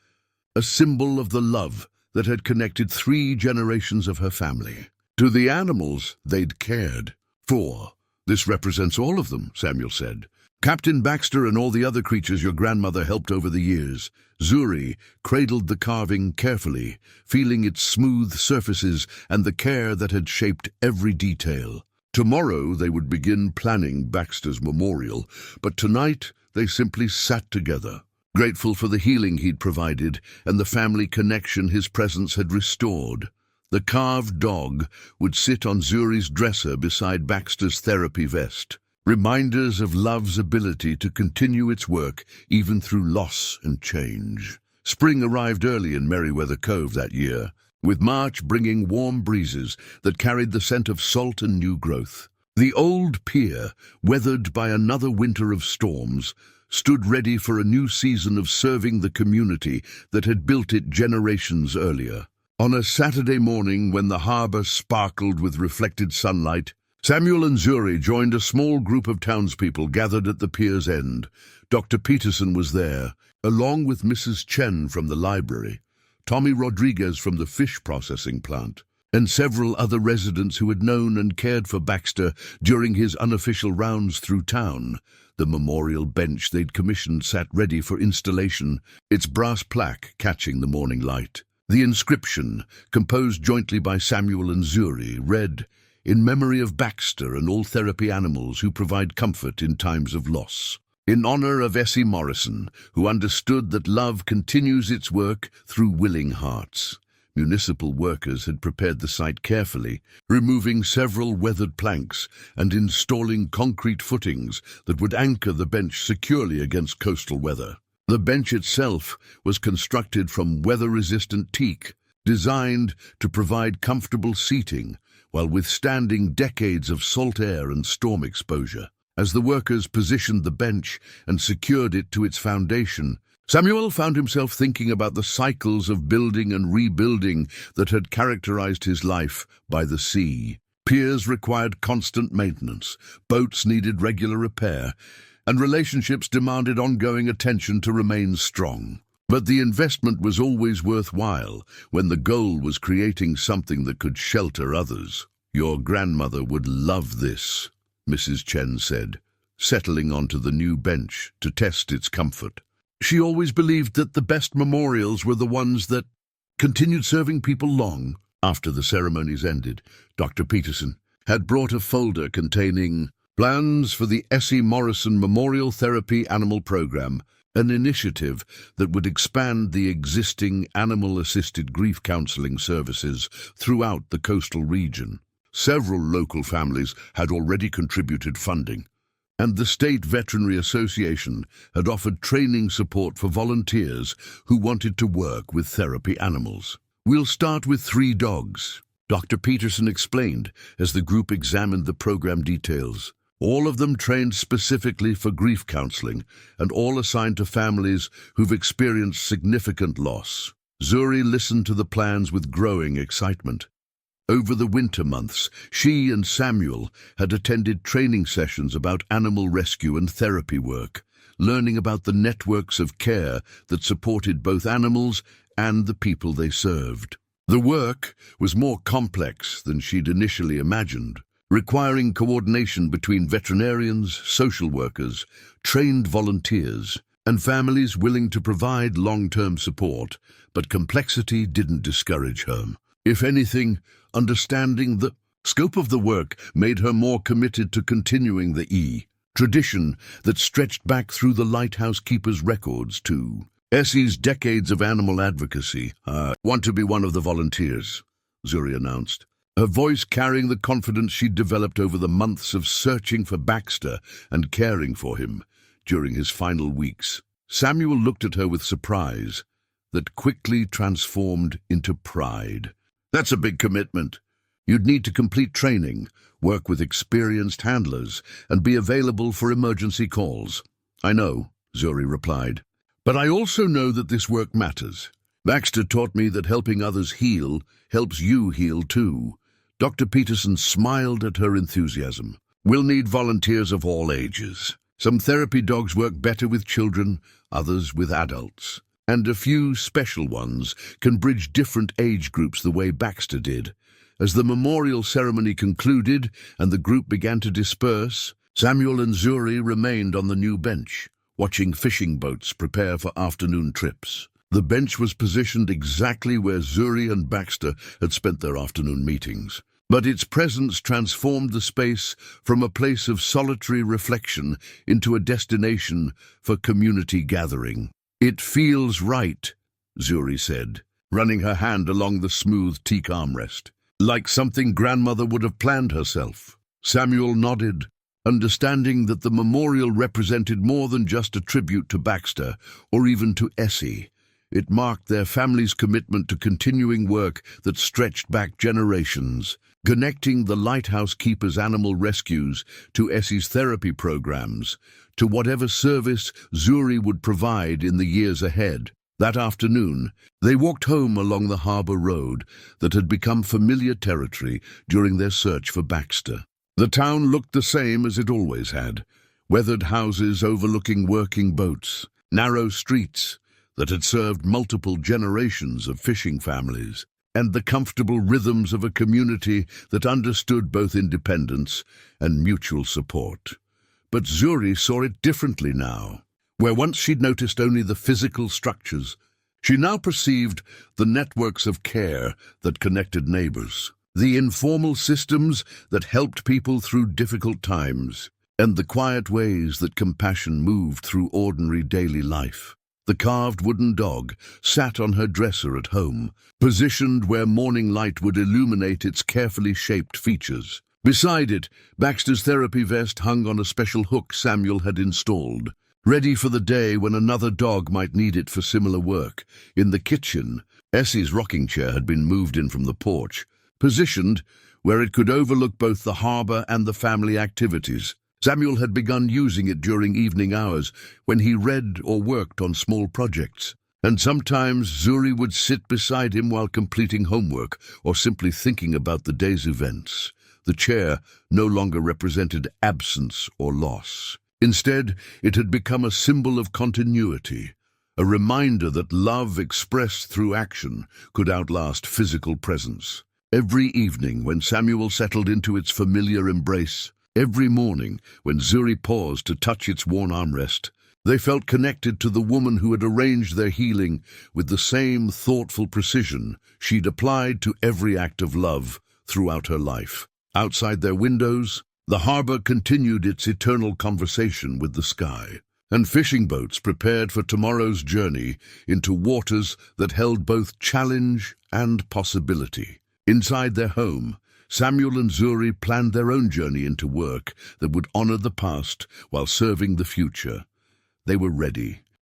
a symbol of the love that had connected 3 generations of her family. To the animals they'd cared for. "This represents all of them," Samuel said. "Captain Baxter and all the other creatures your grandmother helped over the years." Zuri cradled the carving carefully, feeling its smooth surfaces and the care that had shaped every detail. Tomorrow they would begin planning Baxter's memorial, but tonight they simply sat together, grateful for the healing he'd provided and the family connection his presence had restored. The carved dog would sit on Zuri's dresser beside Baxter's therapy vest, reminders of love's ability to continue its work even through loss and change. Spring arrived early in Meriwether Cove that year, with March bringing warm breezes that carried the scent of salt and new growth. The old pier, weathered by another winter of storms, stood ready for a new season of serving the community that had built it generations earlier. On a Saturday morning when the harbor sparkled with reflected sunlight, Samuel and Zuri joined a small group of townspeople gathered at the pier's end. Dr. Peterson was there, along with Mrs. Chen from the library, Tommy Rodriguez from the fish processing plant, and several other residents who had known and cared for Baxter during his unofficial rounds through town. The memorial bench they'd commissioned sat ready for installation, its brass plaque catching the morning light. The inscription, composed jointly by Samuel and Zuri, read, "In memory of Baxter and all therapy animals who provide comfort in times of loss. In honor of Essie Morrison, who understood that love continues its work through willing hearts." Municipal workers had prepared the site carefully, removing several weathered planks and installing concrete footings that would anchor the bench securely against coastal weather. The bench itself was constructed from weather-resistant teak, designed to provide comfortable seating while withstanding decades of salt air and storm exposure. As the workers positioned the bench and secured it to its foundation, Samuel found himself thinking about the cycles of building and rebuilding that had characterized his life by the sea. Piers required constant maintenance, boats needed regular repair, and relationships demanded ongoing attention to remain strong. But the investment was always worthwhile when the goal was creating something that could shelter others. "Your grandmother would love this," Mrs. Chen said, settling onto the new bench to test its comfort. She always believed that the best memorials were the ones that continued serving people long after the ceremonies ended. Dr. Peterson had brought a folder containing plans for the Essie Morrison Memorial Therapy Animal Program an initiative that would expand the existing animal-assisted grief counseling services throughout the coastal region. Several local families had already contributed funding, and the State Veterinary Association had offered training support for volunteers who wanted to work with therapy animals. "We'll start with 3 dogs," Dr. Peterson explained as the group examined the program details. All of them trained specifically for grief counseling, and all assigned to families who've experienced significant loss. Zuri listened to the plans with growing excitement. Over the winter months, she and Samuel had attended training sessions about animal rescue and therapy work, learning about the networks of care that supported both animals and the people they served. The work was more complex than she'd initially imagined, requiring coordination between veterinarians, social workers, trained volunteers, and families willing to provide long-term support, but complexity didn't discourage her. If anything, understanding the scope of the work made her more committed to continuing the tradition that stretched back through the lighthouse keeper's records too. Essie's decades of animal advocacy. Want to be one of the volunteers," Zuri announced, her voice carrying the confidence she'd developed over the months of searching for Baxter and caring for him during his final weeks. Samuel looked at her with surprise that quickly transformed into pride. "That's a big commitment. You'd need to complete training, work with experienced handlers, and be available for emergency calls." "I know," Zuri replied, "but I also know that this work matters. Baxter taught me that helping others heal helps you heal too." Dr. Peterson smiled at her enthusiasm. "We'll need volunteers of all ages. Some therapy dogs work better with children, others with adults. And a few special ones can bridge different age groups the way Baxter did." As the memorial ceremony concluded and the group began to disperse, Samuel and Zuri remained on the new bench, watching fishing boats prepare for afternoon trips. The bench was positioned exactly where Zuri and Baxter had spent their afternoon meetings, but its presence transformed the space from a place of solitary reflection into a destination for community gathering. "It feels right," Zuri said, running her hand along the smooth teak armrest, "like something grandmother would have planned herself." Samuel nodded, understanding that the memorial represented more than just a tribute to Baxter or even to Essie. It marked their family's commitment to continuing work that stretched back generations, connecting the lighthouse keeper's animal rescues to Essie's therapy programs, to whatever service Zuri would provide in the years ahead. That afternoon, they walked home along the harbor road that had become familiar territory during their search for Baxter. The town looked the same as it always had: weathered houses overlooking working boats, narrow streets that had served multiple generations of fishing families, and the comfortable rhythms of a community that understood both independence and mutual support. But Zuri saw it differently now. Where once she'd noticed only the physical structures, she now perceived the networks of care that connected neighbors, the informal systems that helped people through difficult times, and the quiet ways that compassion moved through ordinary daily life. The carved wooden dog sat on her dresser at home, positioned where morning light would illuminate its carefully shaped features. Beside it, Baxter's therapy vest hung on a special hook Samuel had installed, ready for the day when another dog might need it for similar work. In the kitchen, Essie's rocking chair had been moved in from the porch, positioned where it could overlook both the harbor and the family activities. Samuel had begun using it during evening hours when he read or worked on small projects, and sometimes Zuri would sit beside him while completing homework or simply thinking about the day's events. The chair no longer represented absence or loss. Instead, it had become a symbol of continuity, a reminder that love expressed through action could outlast physical presence. Every evening when Samuel settled into its familiar embrace, every morning when Zuri paused to touch its worn armrest, they felt connected to the woman who had arranged their healing with the same thoughtful precision she'd applied to every act of love throughout her life. Outside their windows, the harbor continued its eternal conversation with the sky. and fishing boats prepared for tomorrow's journey into waters that held both challenge and possibility. Inside their home, Samuel and Zuri planned their own journey into work that would honor the past while serving the future. They were ready,